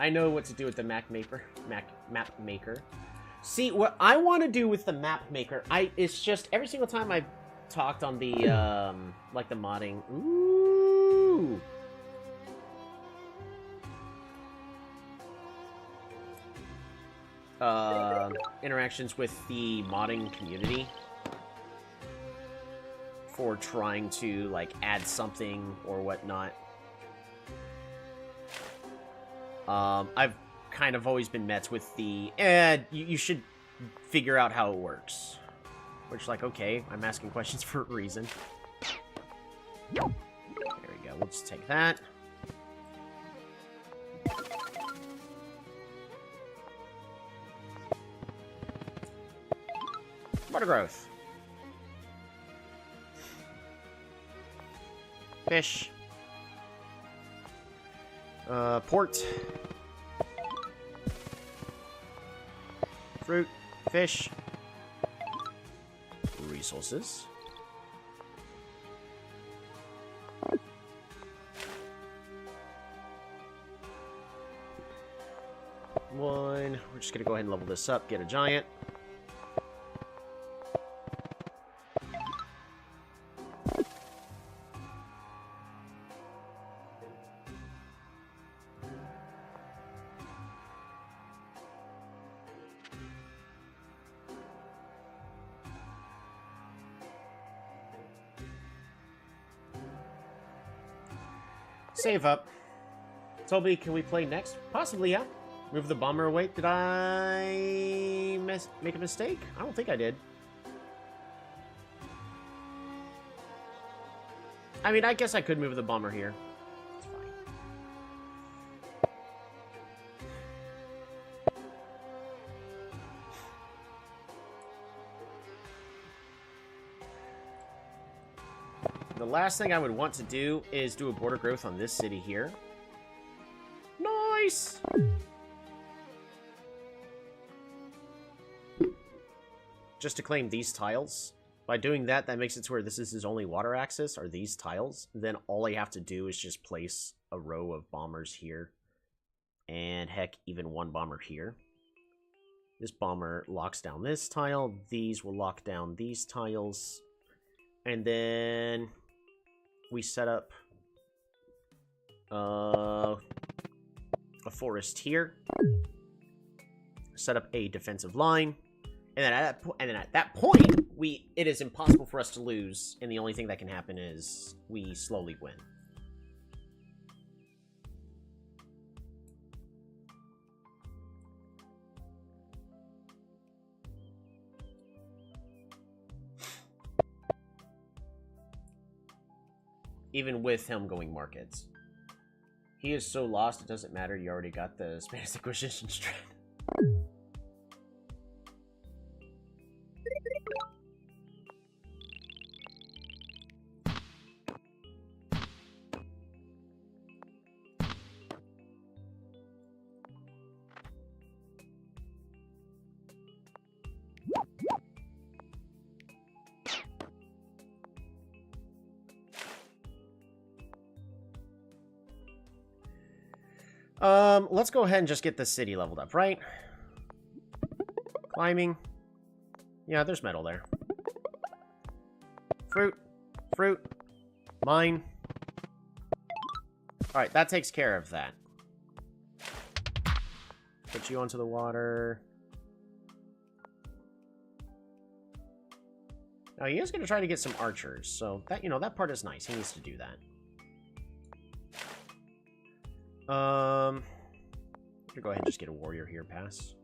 know what to do with the map maker. See, what I want to do with the map maker, it's just every single time I've talked on the like the modding. Ooh. Interactions with the modding community for trying to like add something or whatnot. I've kind of always been met with the, you should figure out how it works. Which, like, okay, I'm asking questions for a reason. There we go, we'll just take that. Water growth. Fish. Port. Fruit. Fish. Resources. One. We're just gonna go ahead and level this up, get a giant. Save up. Toby, can we play next? Possibly, yeah. Move the bomber away. Did I make a mistake? I don't think I did. I mean, I guess I could move the bomber here. It's fine. The last thing I would want to do is do a border growth on this city here. Nice! Just to claim these tiles. By doing that, that makes it to where this is his only water access, are these tiles. Then all I have to do is just place a row of bombers here. And heck, even one bomber here. This bomber locks down this tile. These will lock down these tiles. And then we set up a forest here. Set up a defensive line. And then at that point, it is impossible for us to lose, and the only thing that can happen is we slowly win. Even with him going markets. He is so lost, it doesn't matter, you already got the Spanish acquisition strat. Let's go ahead and just get the city leveled up, right? Climbing. Yeah, there's metal there. Fruit. Fruit. Mine. Alright, that takes care of that. Put you onto the water. Now, he is going to try to get some archers, so that, you know, that part is nice. He needs to do that. I'm gonna go ahead and just get a warrior here, pass.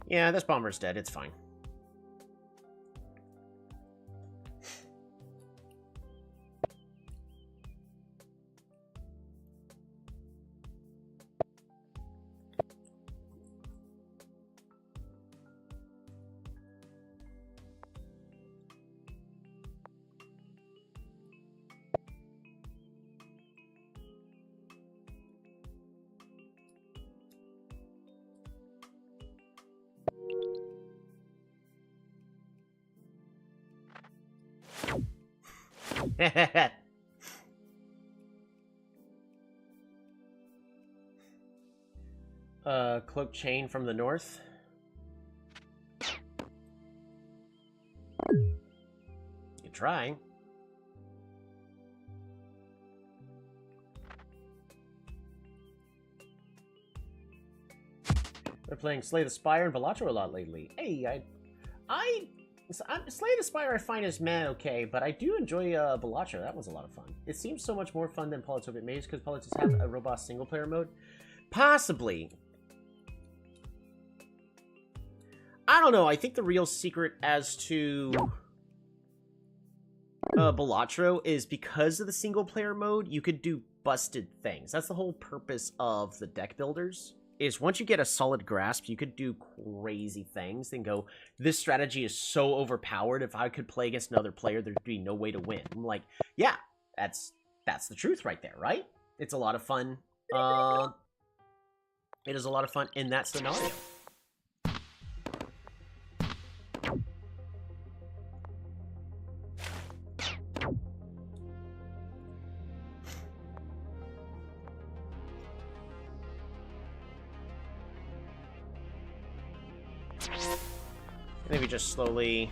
Yeah, this bomber's dead. It's fine. Cloak chain from the north. You can try. They're playing Slay the Spire and Velatro a lot lately. Hey, Slay the Spire I find is okay, but I do enjoy Velatro. That was a lot of fun. It seems so much more fun than Polytopia Maze because Polytopias have a robust single-player mode. Possibly. I don't know. I think the real secret as to Velatro is because of the single-player mode, you could do busted things. That's the whole purpose of the deck builders. Is once you get a solid grasp, you could do crazy things and go, this strategy is so overpowered, if I could play against another player, there'd be no way to win. I'm like, yeah, that's the truth right there, right? It's a lot of fun. It is a lot of fun in that scenario. Maybe just slowly...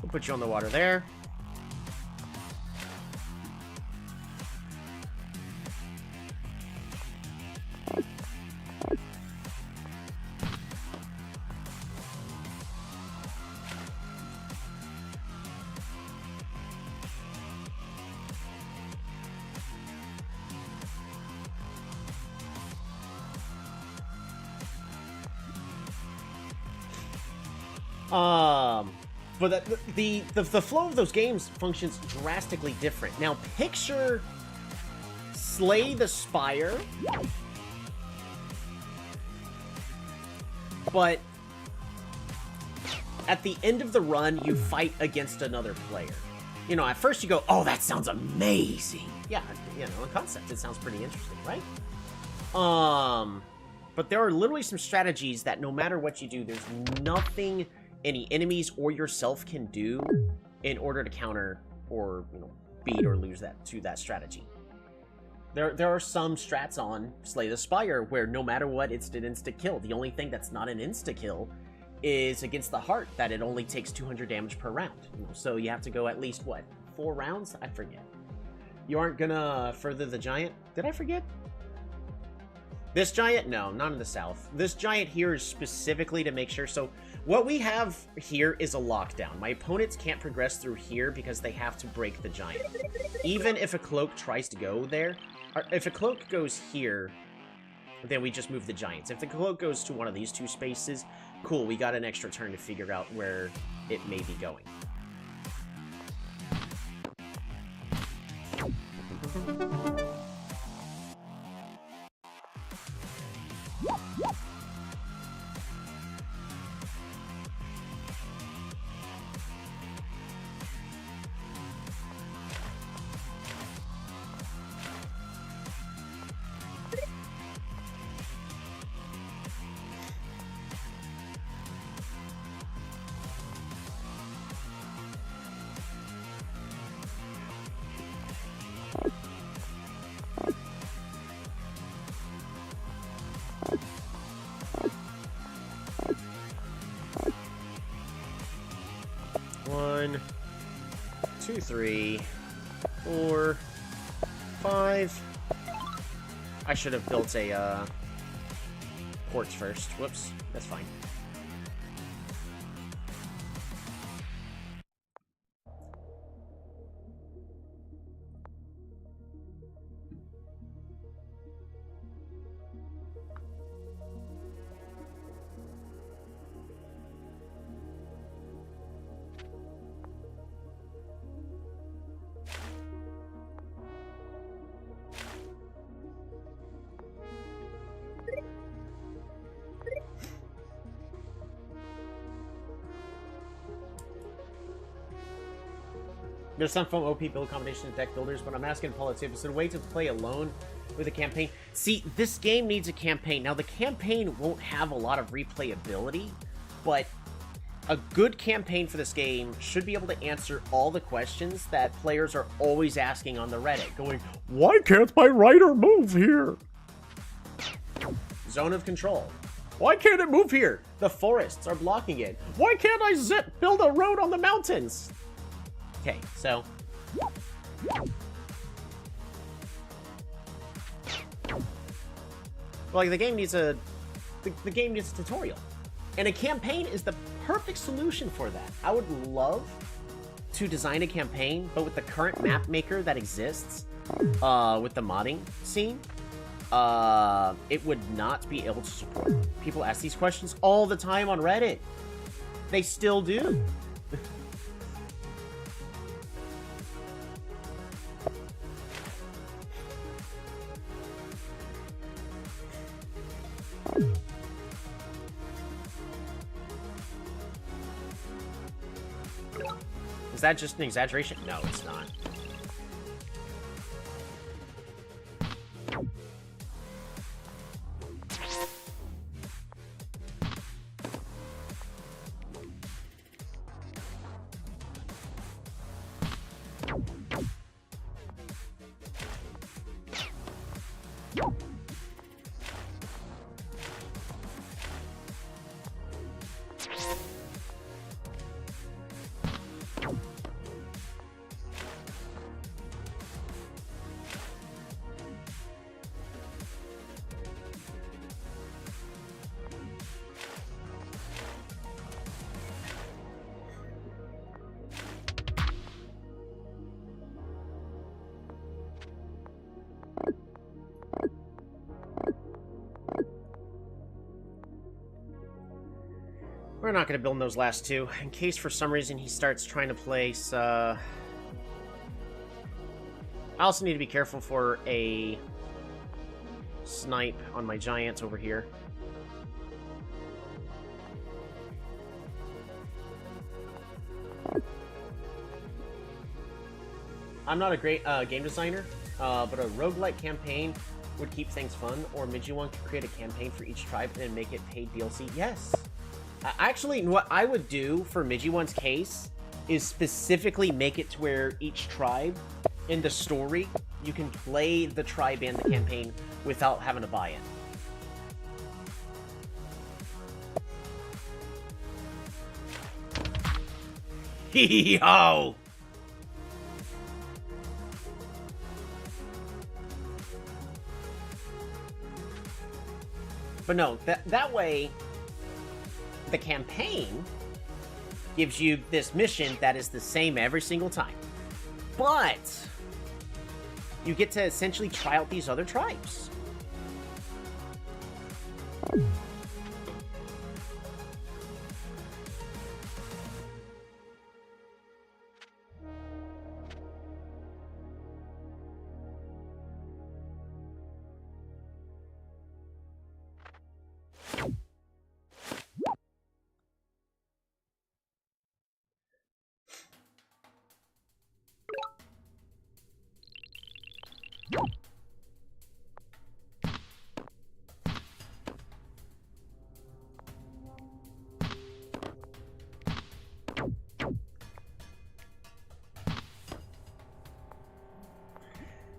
We'll put you on the water there. But the flow of those games functions drastically different. Now, picture Slay the Spire, but at the end of the run, you fight against another player. You know, at first you go, oh, that sounds amazing. Yeah, you know, in concept, it sounds pretty interesting, right? But there are literally some strategies that no matter what you do, there's nothing any enemies or yourself can do in order to counter or, you know, beat or lose that strategy. There are some strats on Slay the Spire where no matter what, it's an insta-kill. The only thing that's not an insta-kill is against the heart, that it only takes 200 damage per round. You know, so you have to go at least, what, 4 rounds? I forget. You aren't gonna further the giant? Did I forget? This giant? No, not in the south. This giant here is specifically to make sure. So what we have here is a lockdown. My opponents can't progress through here because they have to break the giant. Even if a cloak tries to go there, or if a cloak goes here, then we just move the giants. If the cloak goes to one of these 2 spaces, cool, we got an extra turn to figure out where it may be going. One, 2, 3, 4, 5. I should have built a quartz first. Whoops, that's fine. There's some fun OP build combination deck builders, but I'm asking Polytopia, is there a way to play alone with a campaign. See, this game needs a campaign. Now, the campaign won't have a lot of replayability, but a good campaign for this game should be able to answer all the questions that players are always asking on the Reddit, going, why can't my rider move here? Zone of control. Why can't it move here? The forests are blocking it. Why can't I build a road on the mountains? Okay, so... like, the game needs a... The game needs a tutorial. And a campaign is the perfect solution for that. I would love to design a campaign, but with the current map maker that exists, with the modding scene, it would not be able to support. People ask these questions all the time on Reddit. They still do. Is that just an exaggeration? No, it's not. We're not going to build those last two, in case for some reason he starts trying to place, I also need to be careful for a snipe on my giants over here. I'm not a great game designer, but a roguelike campaign would keep things fun, or Midgey1 could create a campaign for each tribe and then make it paid DLC. Yes! Actually, what I would do for Midgey1's case is specifically make it to where each tribe in the story, you can play the tribe and the campaign without having to buy it. Hee-hee-ho! But no, that way... the campaign gives you this mission that is the same every single time. But you get to essentially try out these other tribes.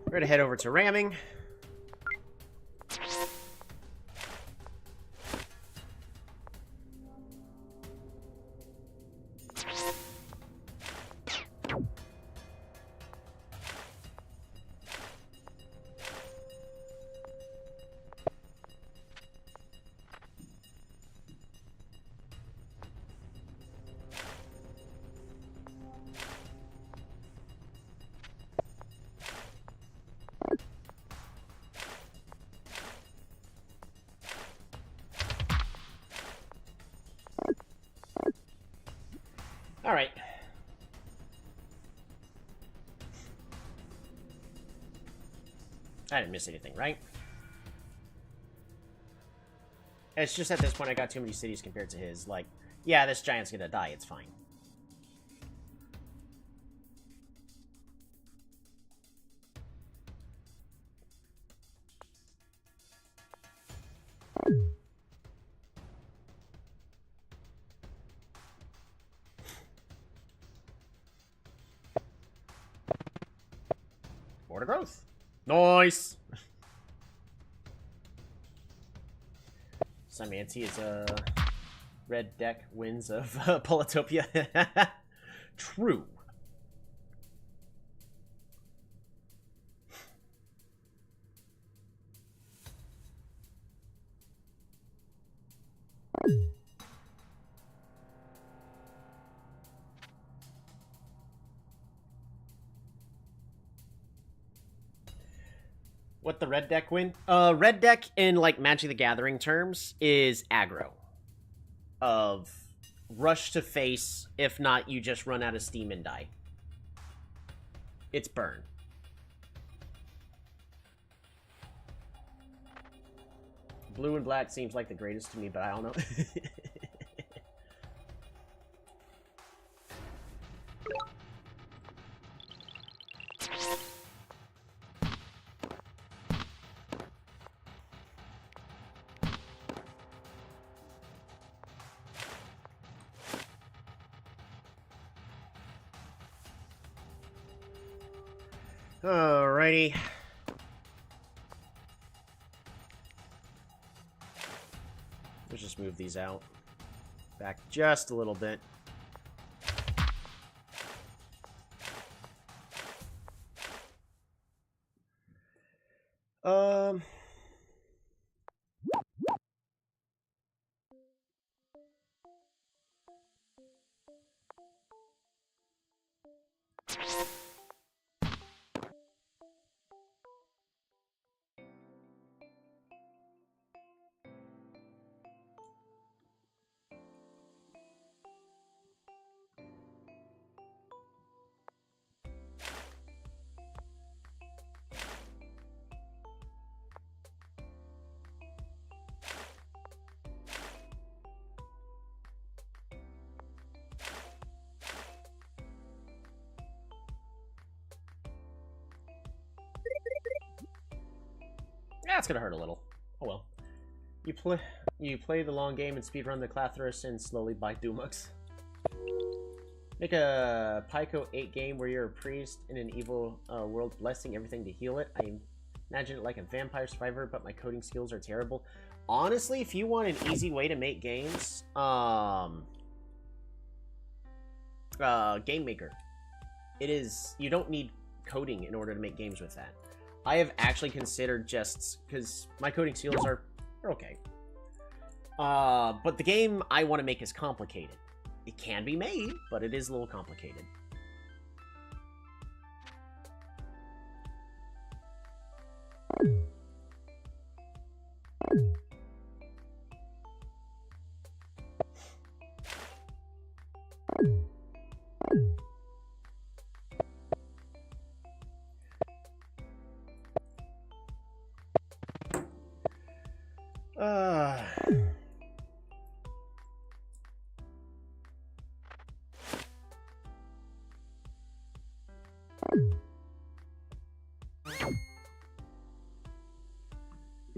We're gonna head over to ramming. Alright. I didn't miss anything, right? It's just at this point I got too many cities compared to his. Like, yeah, this giant's gonna die, it's fine. Border growth. Nice! Simanti is a red deck wins of Polytopia. True. What the red deck win? Red deck in like Magic the Gathering terms is aggro. Of rush to face, if not you just run out of steam and die. It's burn. Blue and black seems like the greatest to me, but I don't know. Alrighty. Let's just move these out. Back just a little bit. Yeah, it's gonna hurt a little. Oh well. You play the long game and speedrun the Clathras and slowly buy Dumux. Make a Pyco 8 game where you're a priest in an evil world blessing everything to heal it. I imagine it like a vampire survivor, but my coding skills are terrible. Honestly, if you want an easy way to make games, Game Maker. It is, you don't need coding in order to make games with that. I have actually considered just, because my coding skills are okay. But the game I want to make is complicated. It can be made, but it is a little complicated.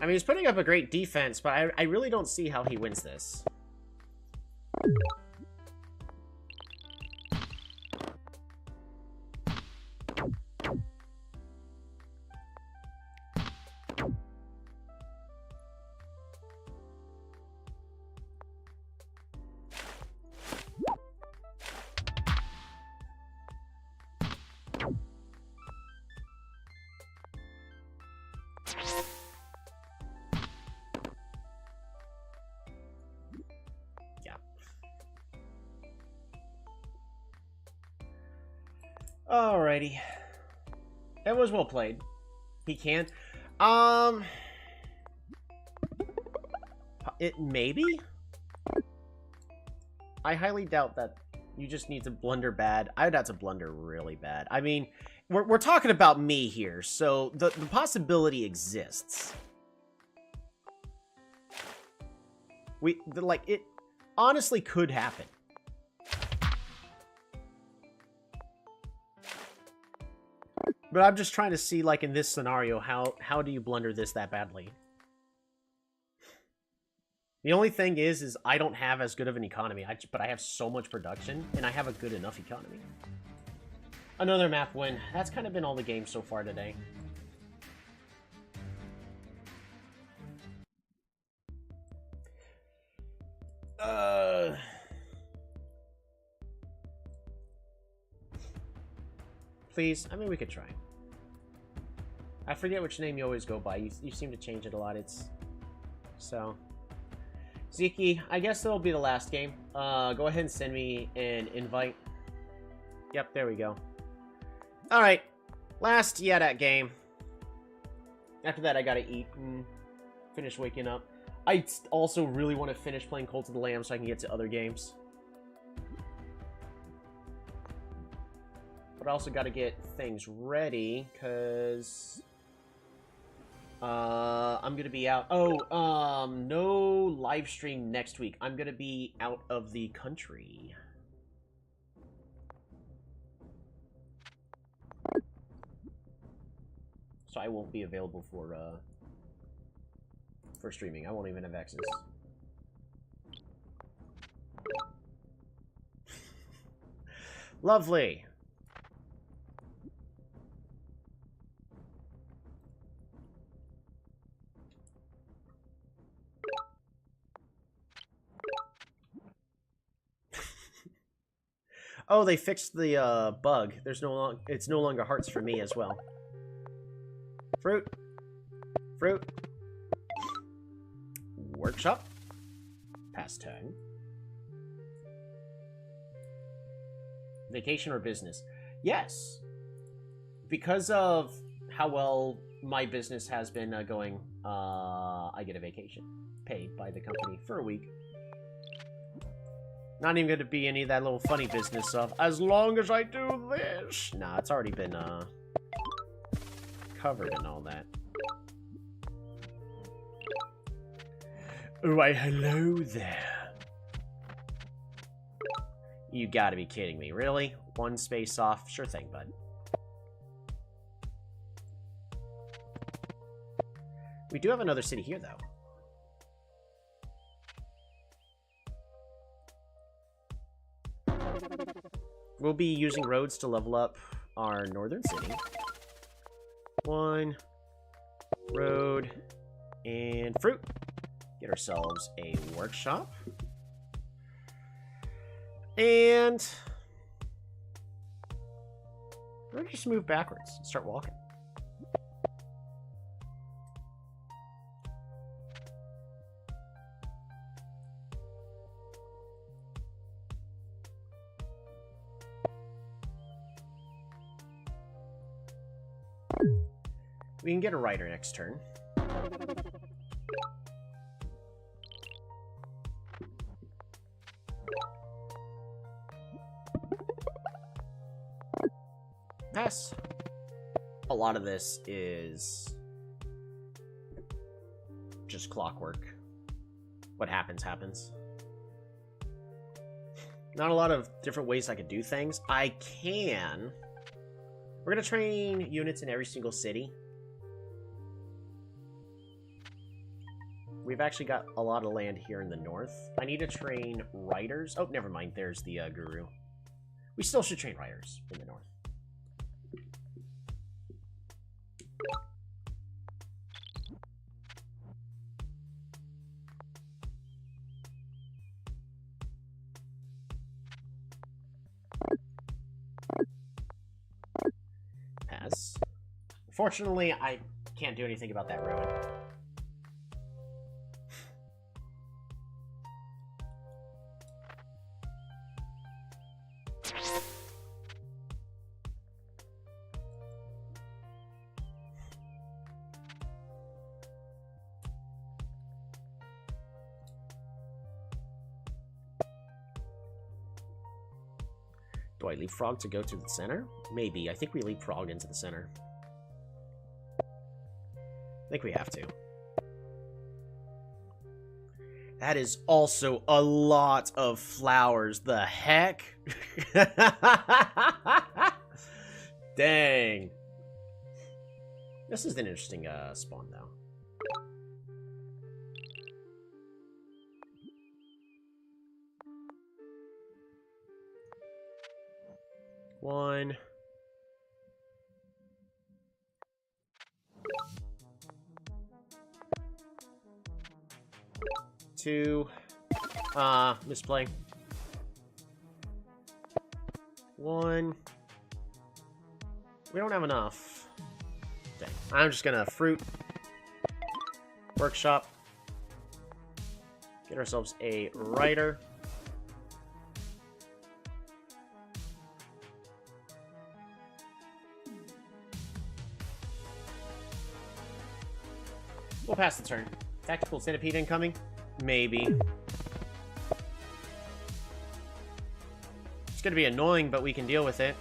I mean, he's putting up a great defense, but I really don't see how he wins this. Alrighty. That was well played. He can. It maybe? I highly doubt that you just need to blunder bad. I would have to blunder really bad. I mean, we're talking about me here, so the possibility exists. It honestly could happen. But I'm just trying to see, like, in this scenario, how do you blunder this that badly? The only thing is I don't have as good of an economy, but I have so much production, and I have a good enough economy. Another map win. That's kind of been all the games so far today. Please, I mean, we could try. I forget which name you always go by. You seem to change it a lot. So... Zeki, I guess that'll be the last game. Go ahead and send me an invite. Yep, there we go. Alright. Last that game. After that, I gotta eat and finish waking up. I also really want to finish playing Cult of the Lamb so I can get to other games. But I also gotta get things ready, because... I'm gonna be out. Oh, no live stream next week. I'm gonna be out of the country. So I won't be available for streaming. I won't even have access. Lovely. Oh, they fixed the bug. It's no longer hearts for me as well. Fruit. Fruit. Workshop. Pass turn. Vacation or business? Yes. Because of how well my business has been going, I get a vacation. Paid by the company for a week. Not even going to be any of that little funny business of, as long as I do this. Nah, it's already been, covered and all that. Why, hello there. You gotta be kidding me. Really? One space off? Sure thing, bud. We do have another city here, though. We'll be using roads to level up our northern city. One road and fruit. Get ourselves a workshop. And we're gonna just move backwards and start walking. We can get a writer next turn. Pass. A lot of this is just clockwork. What happens, happens. Not a lot of different ways I could do things. I can... We're going to train units in every single city. We've actually got a lot of land here in the north. I need to train riders. Oh, never mind. There's the guru. We still should train riders in the north. Pass. Fortunately, I can't do anything about that ruin. Do I leapfrog to go to the center? Maybe. I think we leapfrog into the center. I think we have to. That is also a lot of flowers. The heck? Dang. This is an interesting spawn, though. 1. 2. Misplay. 1. We don't have enough. Dang. I'm just gonna fruit. Workshop. Get ourselves a writer. We'll pass the turn. Tactical centipede incoming? Maybe. It's gonna be annoying, but we can deal with it.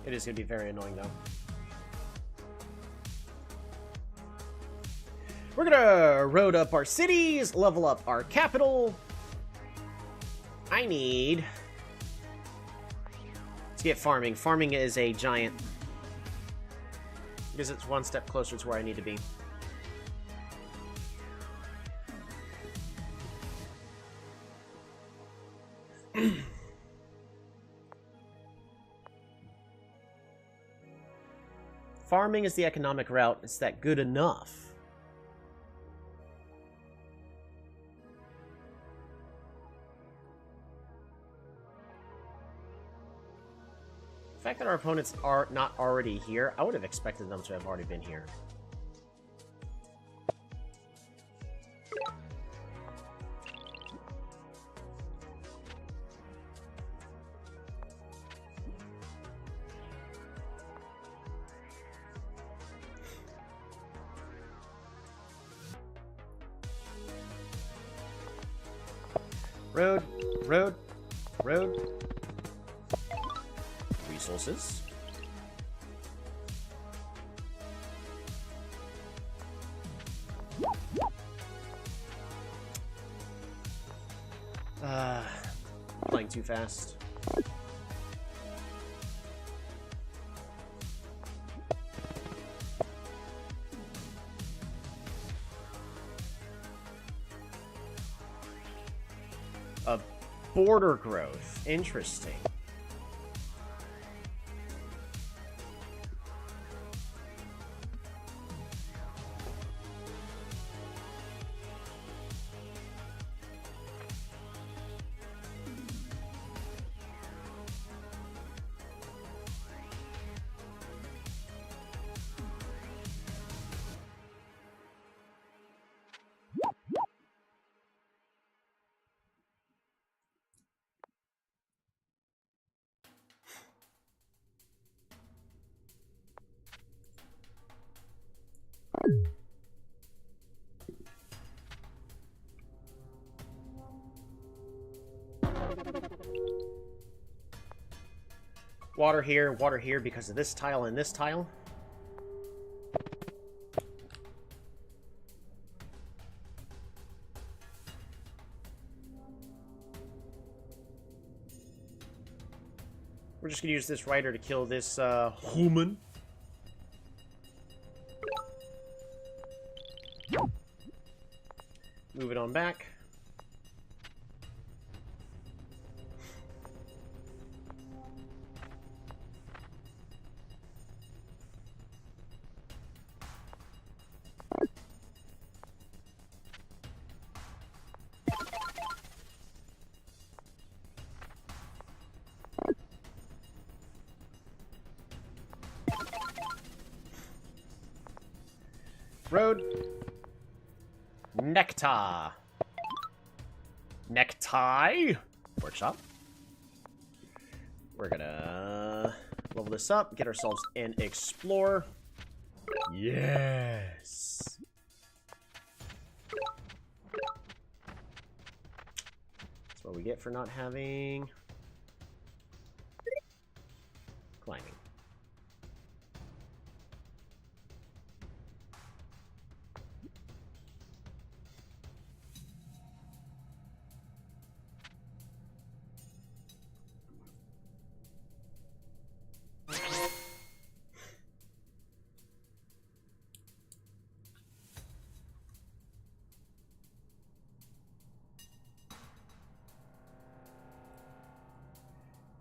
It is going to be very annoying, though. We're going to road up our cities, level up our capital. I need... Let's get farming. Farming is a giant. Because it's one step closer to where I need to be. Farming is the economic route. Is that good enough? The fact that our opponents are not already here, I would have expected them to have already been here. Road, road, road. Resources. Playing too fast. Border growth. Interesting. Water here because of this tile and this tile. We're just gonna use this rider to kill this human. Move it on back. Road. Nectar. Necktie. Workshop. We're gonna level this up, get ourselves an explorer. Yes. That's what we get for not having climbing.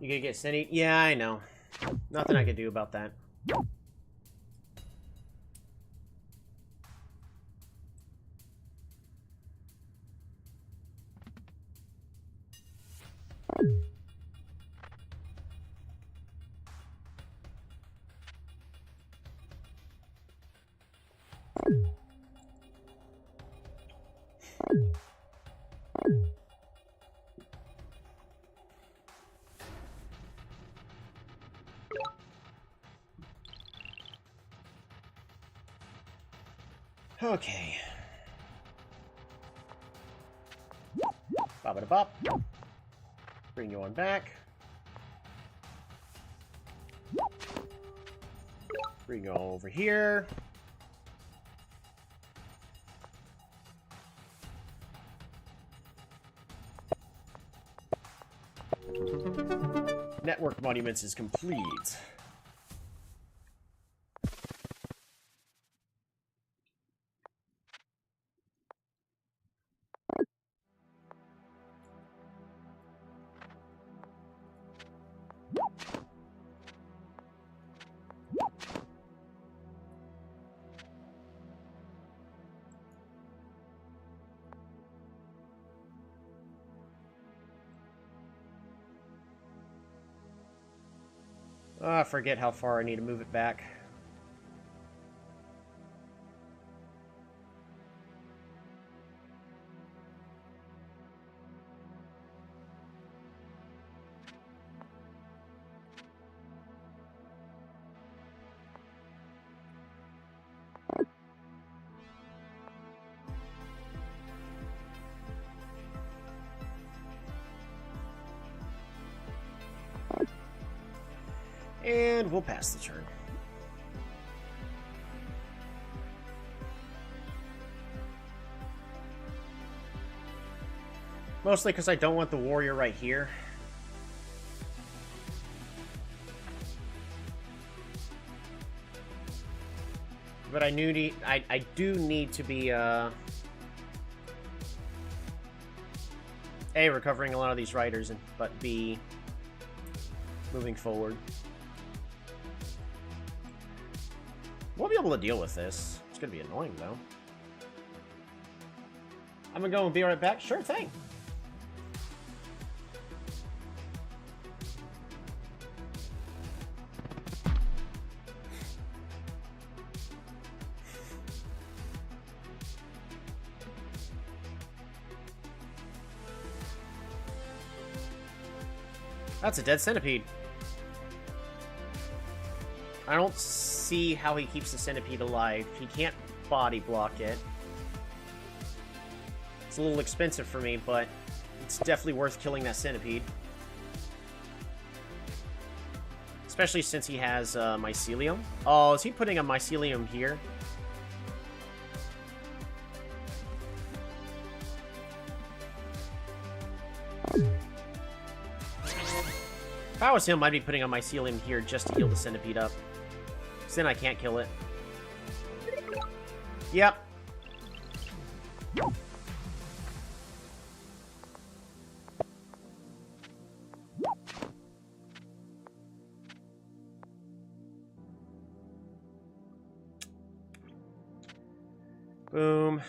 You gonna get Cindy? Yeah, I know. Nothing I can do about that. Okay. Bop-a-da-bop. Bring you on back. Bring you all over here. Network monuments is complete. I forget how far I need to move it back. And we'll pass the turn. Mostly because I don't want the warrior right here. But I do need to be A, recovering a lot of these riders, but B, moving forward. We'll be able to deal with this. It's gonna be annoying, though. I'm gonna go and be right back. Sure thing. That's a dead centipede. I don't see how he keeps the centipede alive. He can't body block it. It's a little expensive for me, but it's definitely worth killing that centipede. Especially since he has mycelium. Oh, is he putting a mycelium here? If I was him, I'd be putting a mycelium here just to heal the centipede up. Because then I can't kill it. Yep. Boom.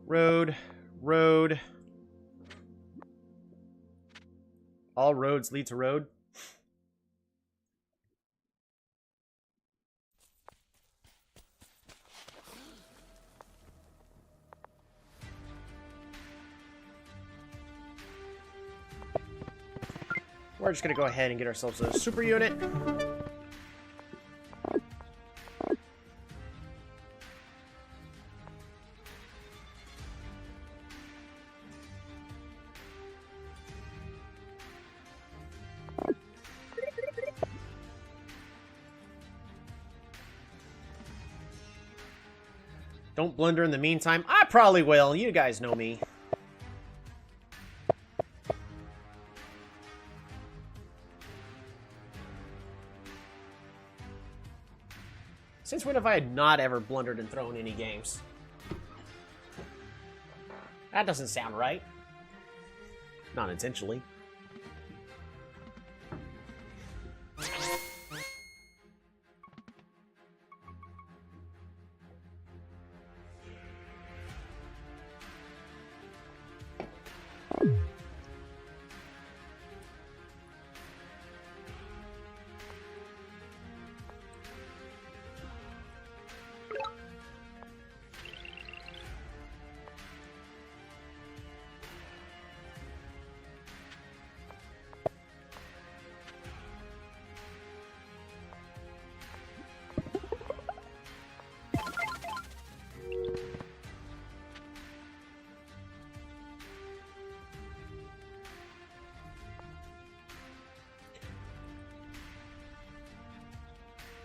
Road, road. All roads lead to road. We're just gonna go ahead and get ourselves a super unit. Don't blunder in the meantime. I probably will. You guys know me. Since when have I not ever blundered and thrown any games? That doesn't sound right. Not intentionally.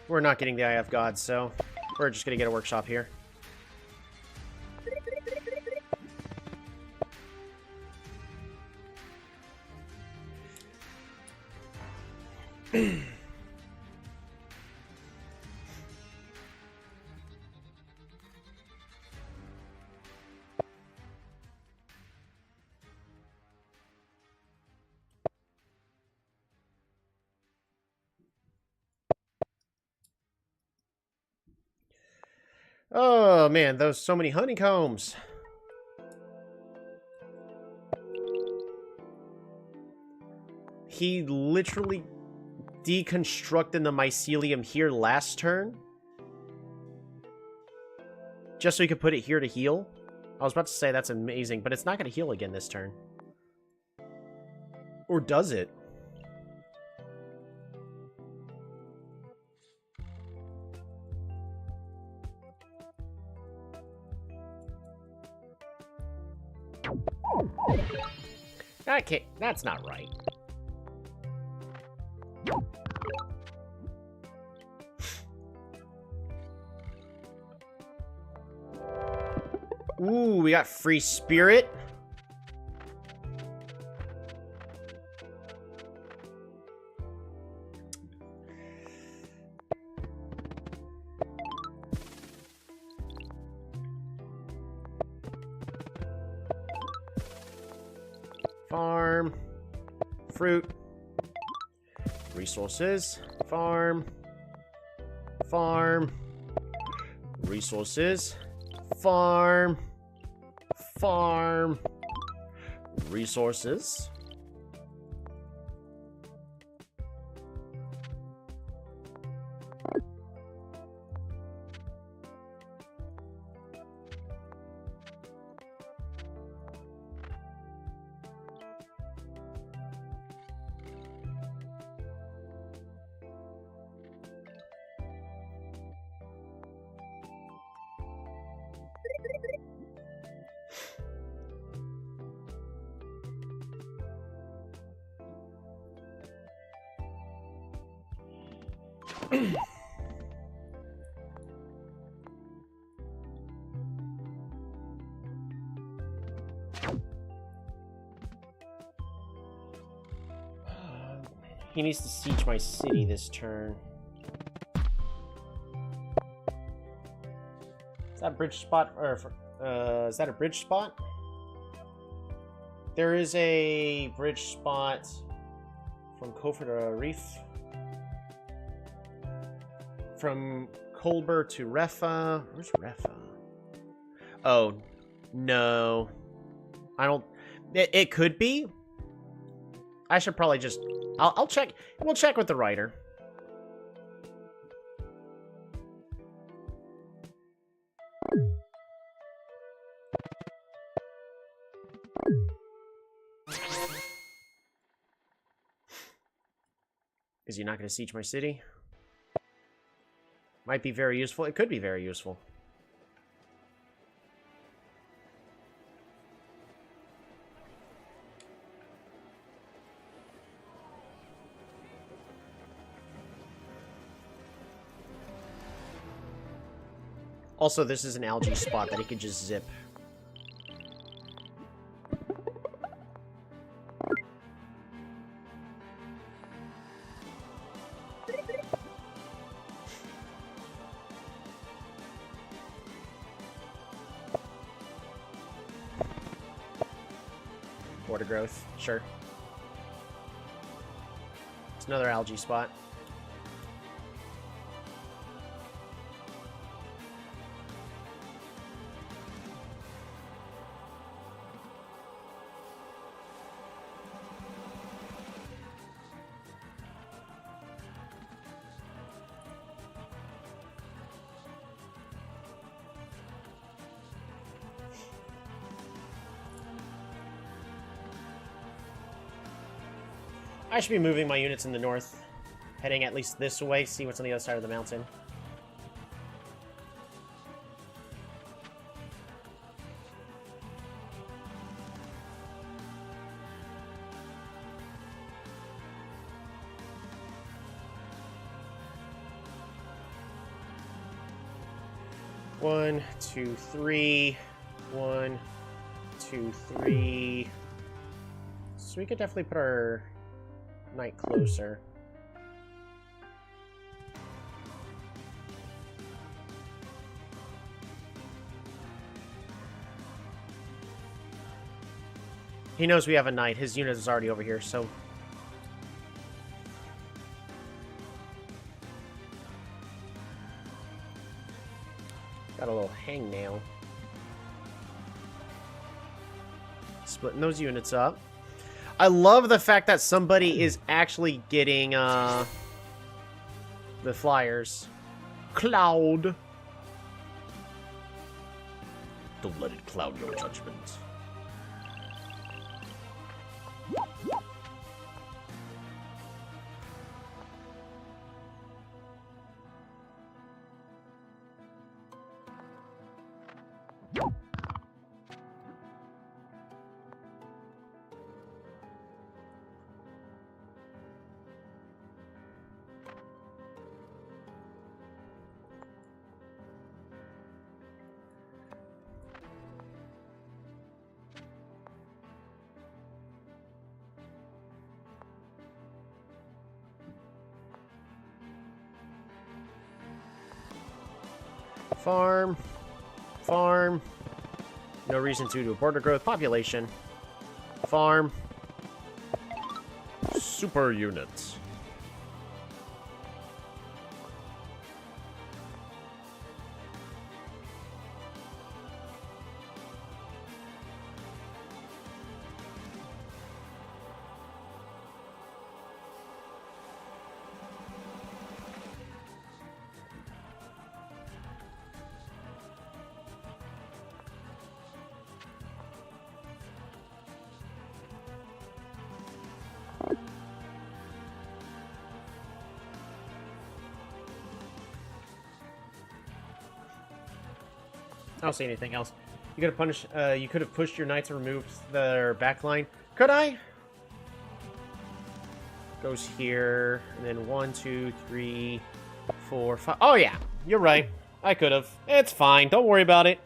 We're not getting the Eye of God, so we're just gonna get a workshop here. Oh man, those so many honeycombs. He literally deconstructed the mycelium here last turn. Just so he could put it here to heal. I was about to say that's amazing, but it's not going to heal again this turn. Or does it? Okay, that's not right. Ooh, we got free spirit. Farm. Fruit. Resources. Farm. Farm. Resources. Farm. Farm. Resources. He needs to siege my city this turn. Is that a bridge spot? Or is that a bridge spot? There is a bridge spot from Kofor to Reef. From Colbur to Refa. Where's Refa? Oh, no. I don't... It could be. I should probably just... I'll check... We'll check with the writer. Is he not going to siege my city? Might be very useful. It could be very useful. Also, this is an algae spot that he could just zip. Border growth, sure. It's another algae spot. I should be moving my units in the north, heading at least this way, see what's on the other side of the mountain. One, two, three. 1, 2, 3. So we could definitely put our knight closer. He knows we have a knight. His unit is already over here, so... Got a little hangnail. Splitting those units up. I love the fact that somebody is actually getting, the flyers. Cloud. Don't let it cloud your judgment. Farm. Farm. No reason to do a border growth. Population. Farm. Super units. I don't see anything else. You could have punished. You could have pushed your knights and removed their backline. Could I? Goes here, and then 1, 2, 3, 4, 5. Oh yeah, you're right. I could have. It's fine. Don't worry about it.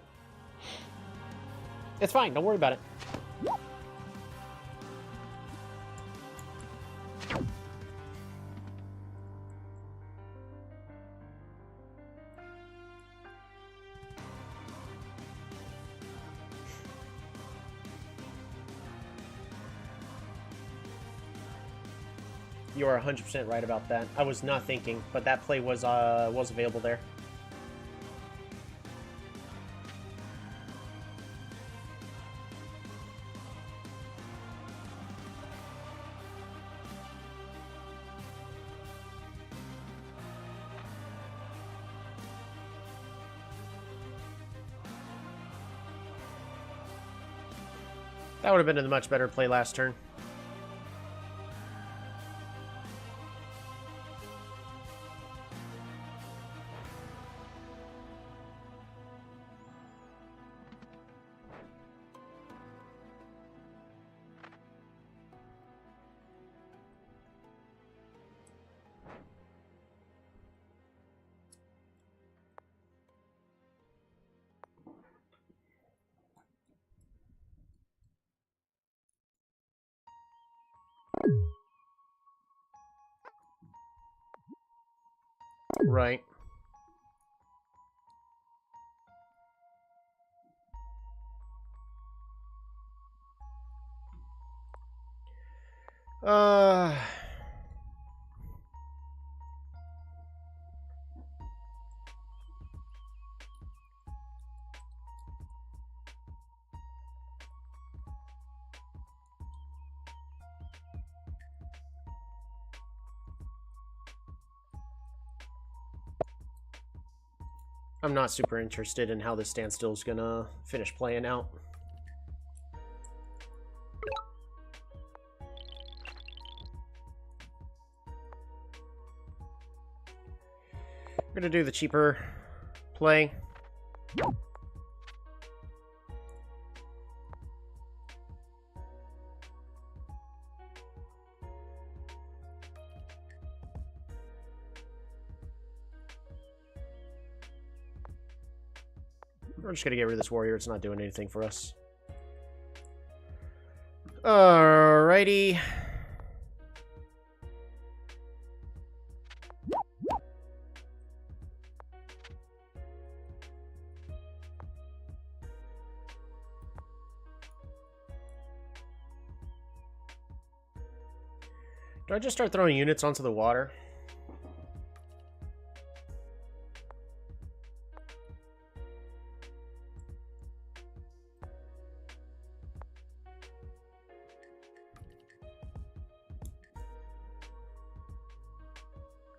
It's fine. Don't worry about it. You are 100% right about that. I was not thinking, but that play was available there. That would have been a much better play last turn. Right. Uh... I'm not super interested in how this standstill is gonna finish playing out. We're gonna do the cheaper play. We're just gonna get rid of this warrior. It's not doing anything for us. Alrighty. Do I just start throwing units onto the water?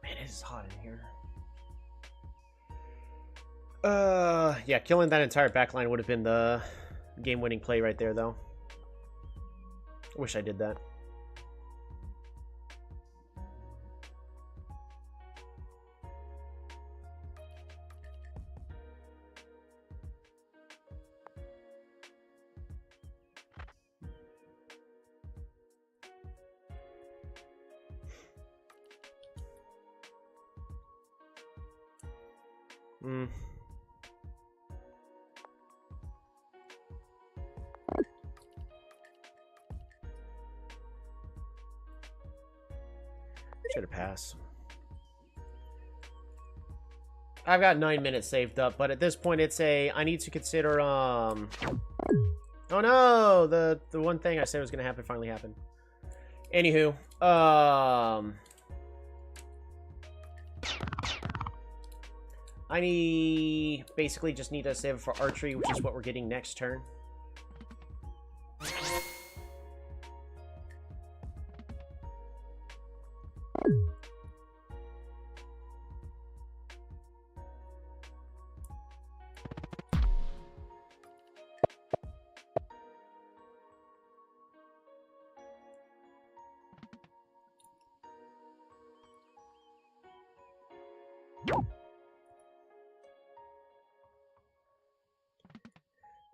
Man, it is hot in here. Yeah, killing that entire backline would have been the game-winning play right there, though. Wish I did that. Should have passed. I've got 9 minutes saved up, but at this point it's I need to consider, oh no! The one thing I said was gonna happen finally happened. Anywho, I basically just need to save it for archery, which is what we're getting next turn.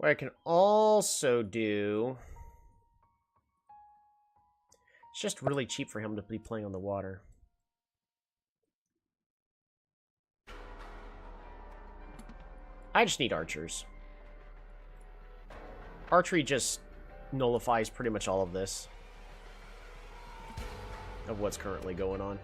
What I can also do... It's just really cheap for him to be playing on the water. I just need archers. Archery just nullifies pretty much all of this. Of what's currently going on.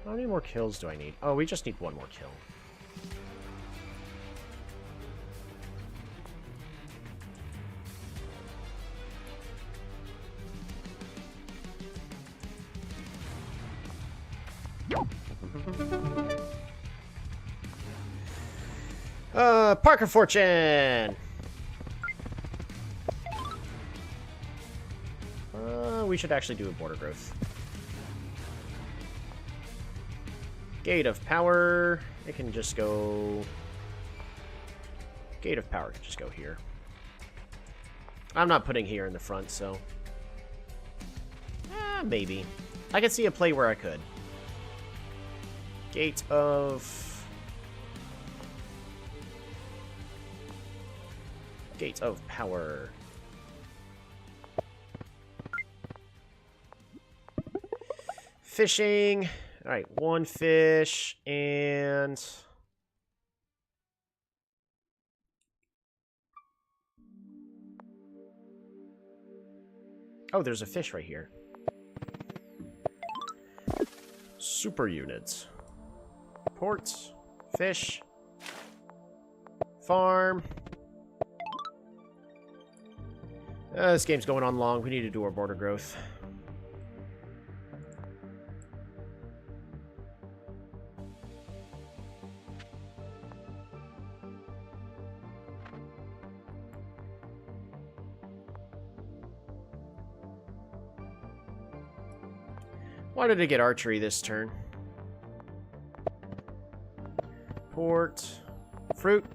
How many more kills do I need? Oh, we just need one more kill. Parker Fortune! We should actually do a border growth. Gate of Power. It can just go... Gate of Power can just go here. I'm not putting here in the front, so... maybe. I could see a play where I could. Gate of... Gate of Power. Fishing. Alright, one fish, and... Oh, there's a fish right here. Super units. Ports. Fish. Farm. This game's going on long. We need to do our border growth. Why did I get archery this turn? Port. Fruit.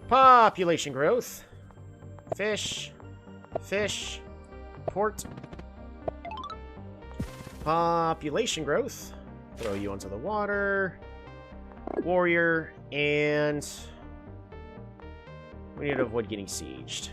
Population growth. Fish. Fish. Port. Population growth. Throw you onto the water. Warrior. And... we need to avoid getting sieged.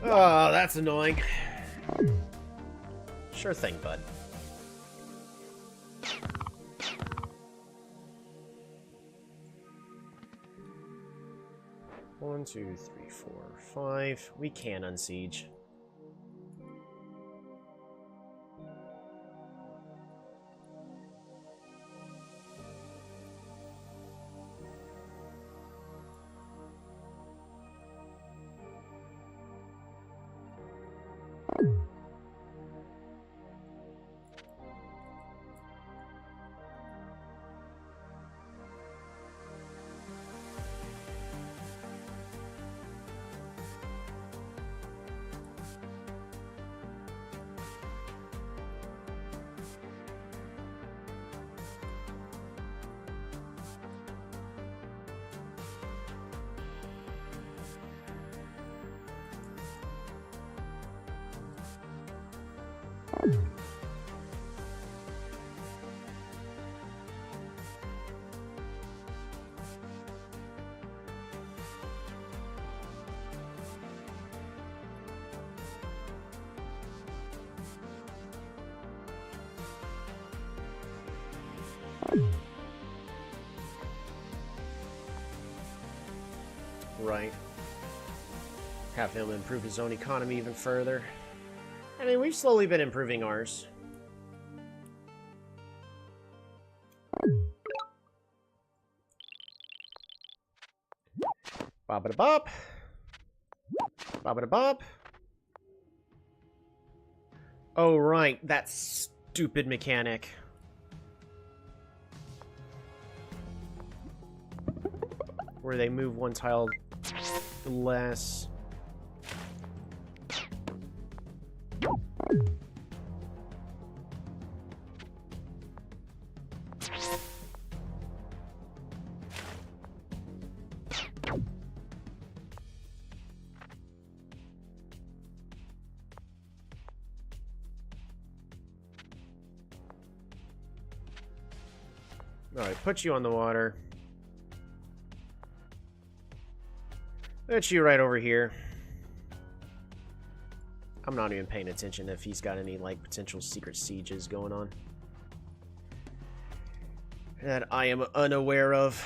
Oh, that's annoying. Sure thing, bud. One, two, three, four, five. We can unsiege. Right. Have him improve his own economy even further. I mean, we've slowly been improving ours. Bop-a-da-bop. Bop-a-da-bop. Oh, right. That stupid mechanic. Where they move one tile less. Alright, put you on the water. Put you right over here. I'm not even paying attention if he's got any, like, potential secret sieges going on that I am unaware of.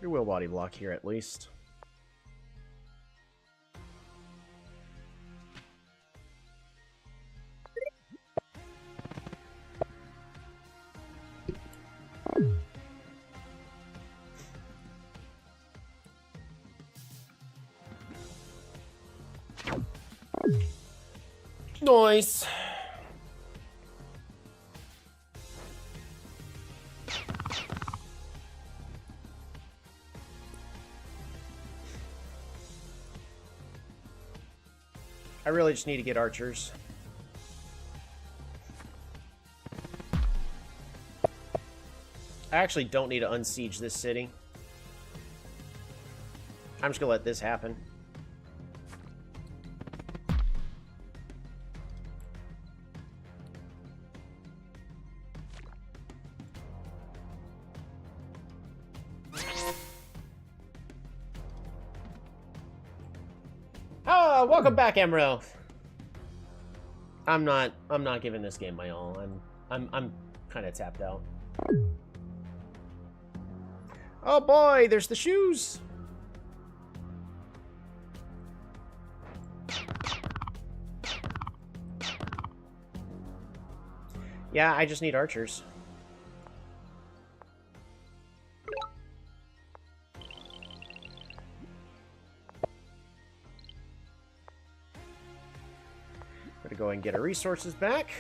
Your will body block here, at least. Nice. I really just need to get archers. I actually don't need to unsiege this city. I'm just gonna let this happen. Oh, welcome back, Emro. I'm not giving this game my all. I'm kind of tapped out. Oh boy, there's the shoes. Yeah, I just need archers. Gonna go and get our resources back.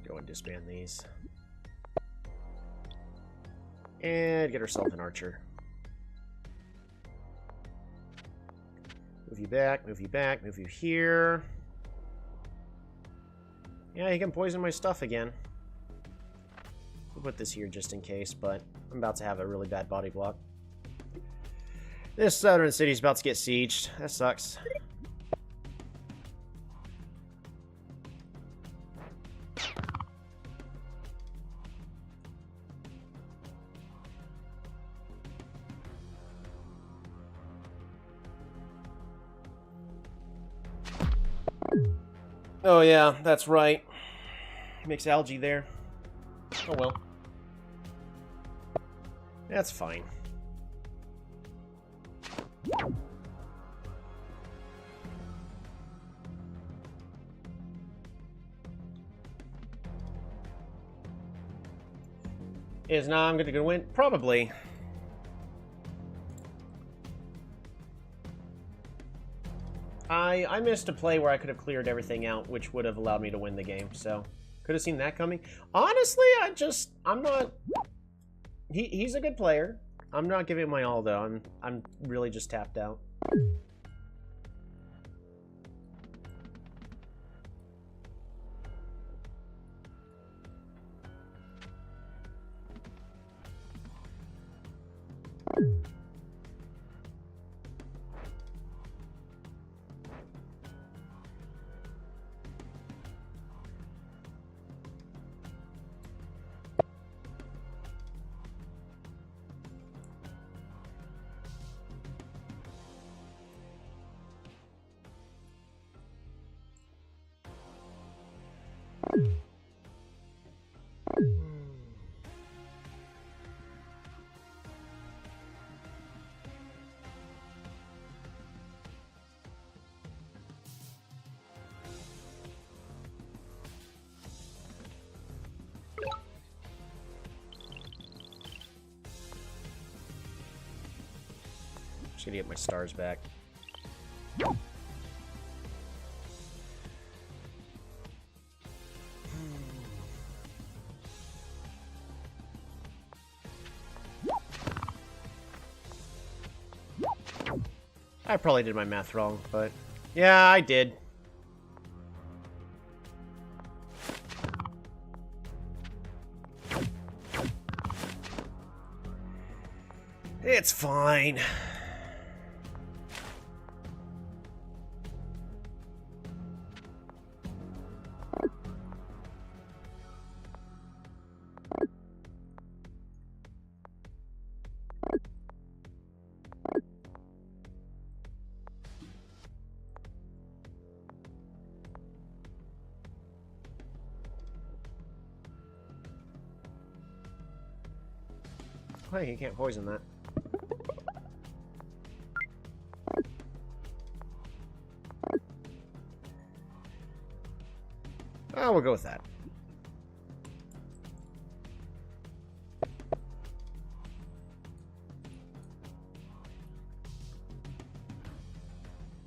Go and disband these. And get ourselves an archer. Move you back, move you back, move you here. Yeah, he can poison my stuff again. We'll put this here just in case, but I'm about to have a really bad body block. This southern city's about to get sieged. That sucks. Oh yeah, that's right. Mix algae there. Oh well. That's fine. Is now I'm gonna win? Probably. I missed a play where I could have cleared everything out, which would have allowed me to win the game, so could have seen that coming. Honestly, I'm not... He's a good player. I'm not giving it my all, though. I'm really just tapped out. Just gonna get my stars back. I probably did my math wrong, but yeah, I did. It's fine. Hey, you can't poison that. Oh, we'll go with that.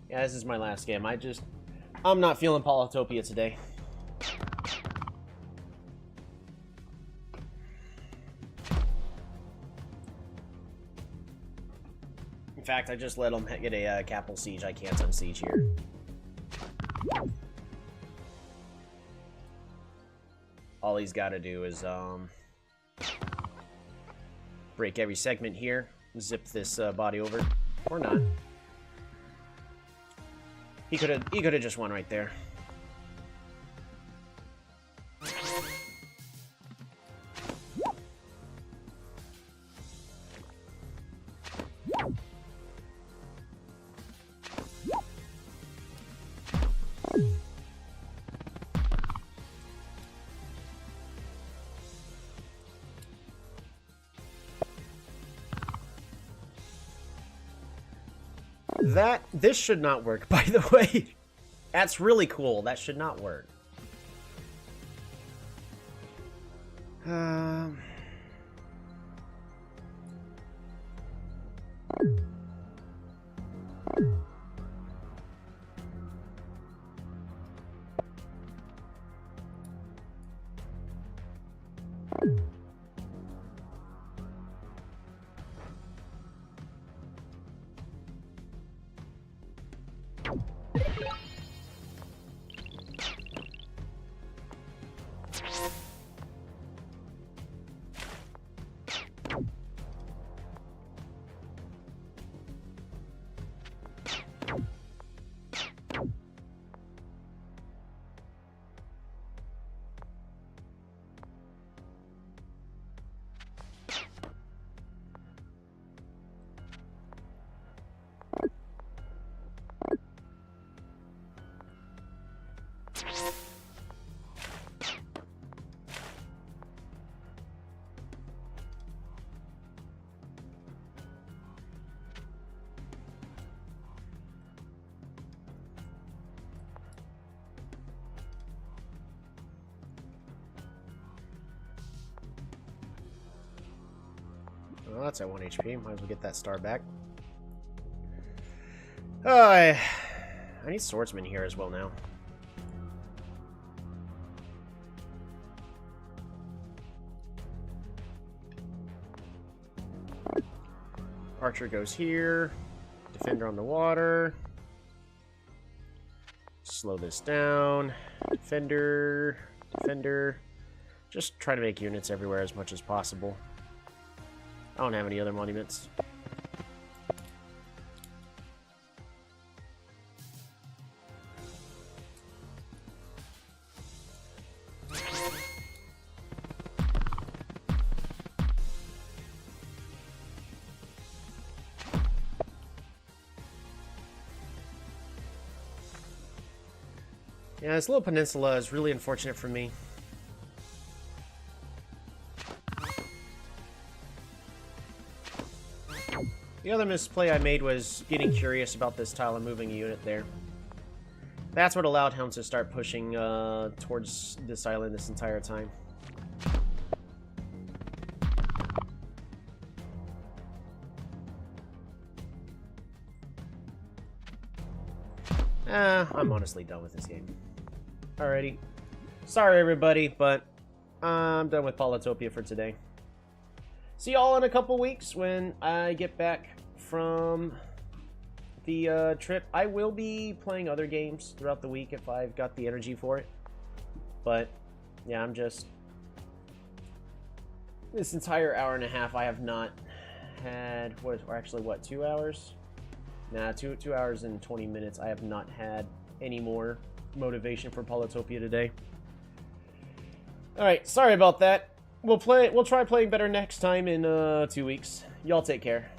Yeah, this is my last game. I'm not feeling Polytopia today. In fact, I just let him get a capital siege. I can't unsiege here. All he's got to do is break every segment here, zip this body over, or not. He could have just won right there. This should not work, by the way. That's really cool. That should not work. Well, that's at 1 HP. Might as well get that star back. Oh, I need swordsman here as well now. Archer goes here. Defender on the water. Slow this down. Defender. Defender. Just try to make units everywhere as much as possible. I don't have any other monuments. Yeah, this little peninsula is really unfortunate for me. The other misplay I made was getting curious about this tile and moving a unit there. That's what allowed him to start pushing towards this island this entire time. I'm honestly done with this game. Alrighty. Sorry, everybody, but I'm done with Polytopia for today. See y'all in a couple weeks when I get back from the trip. I will be playing other games throughout the week if I've got the energy for it. But, yeah, I'm just... This entire hour and a half I have not had... Or actually, what, 2 hours? Nah, 2 hours and 20 minutes. I have not had any more motivation for Polytopia today. Alright, sorry about that. We'll try playing better next time in 2 weeks. Y'all take care.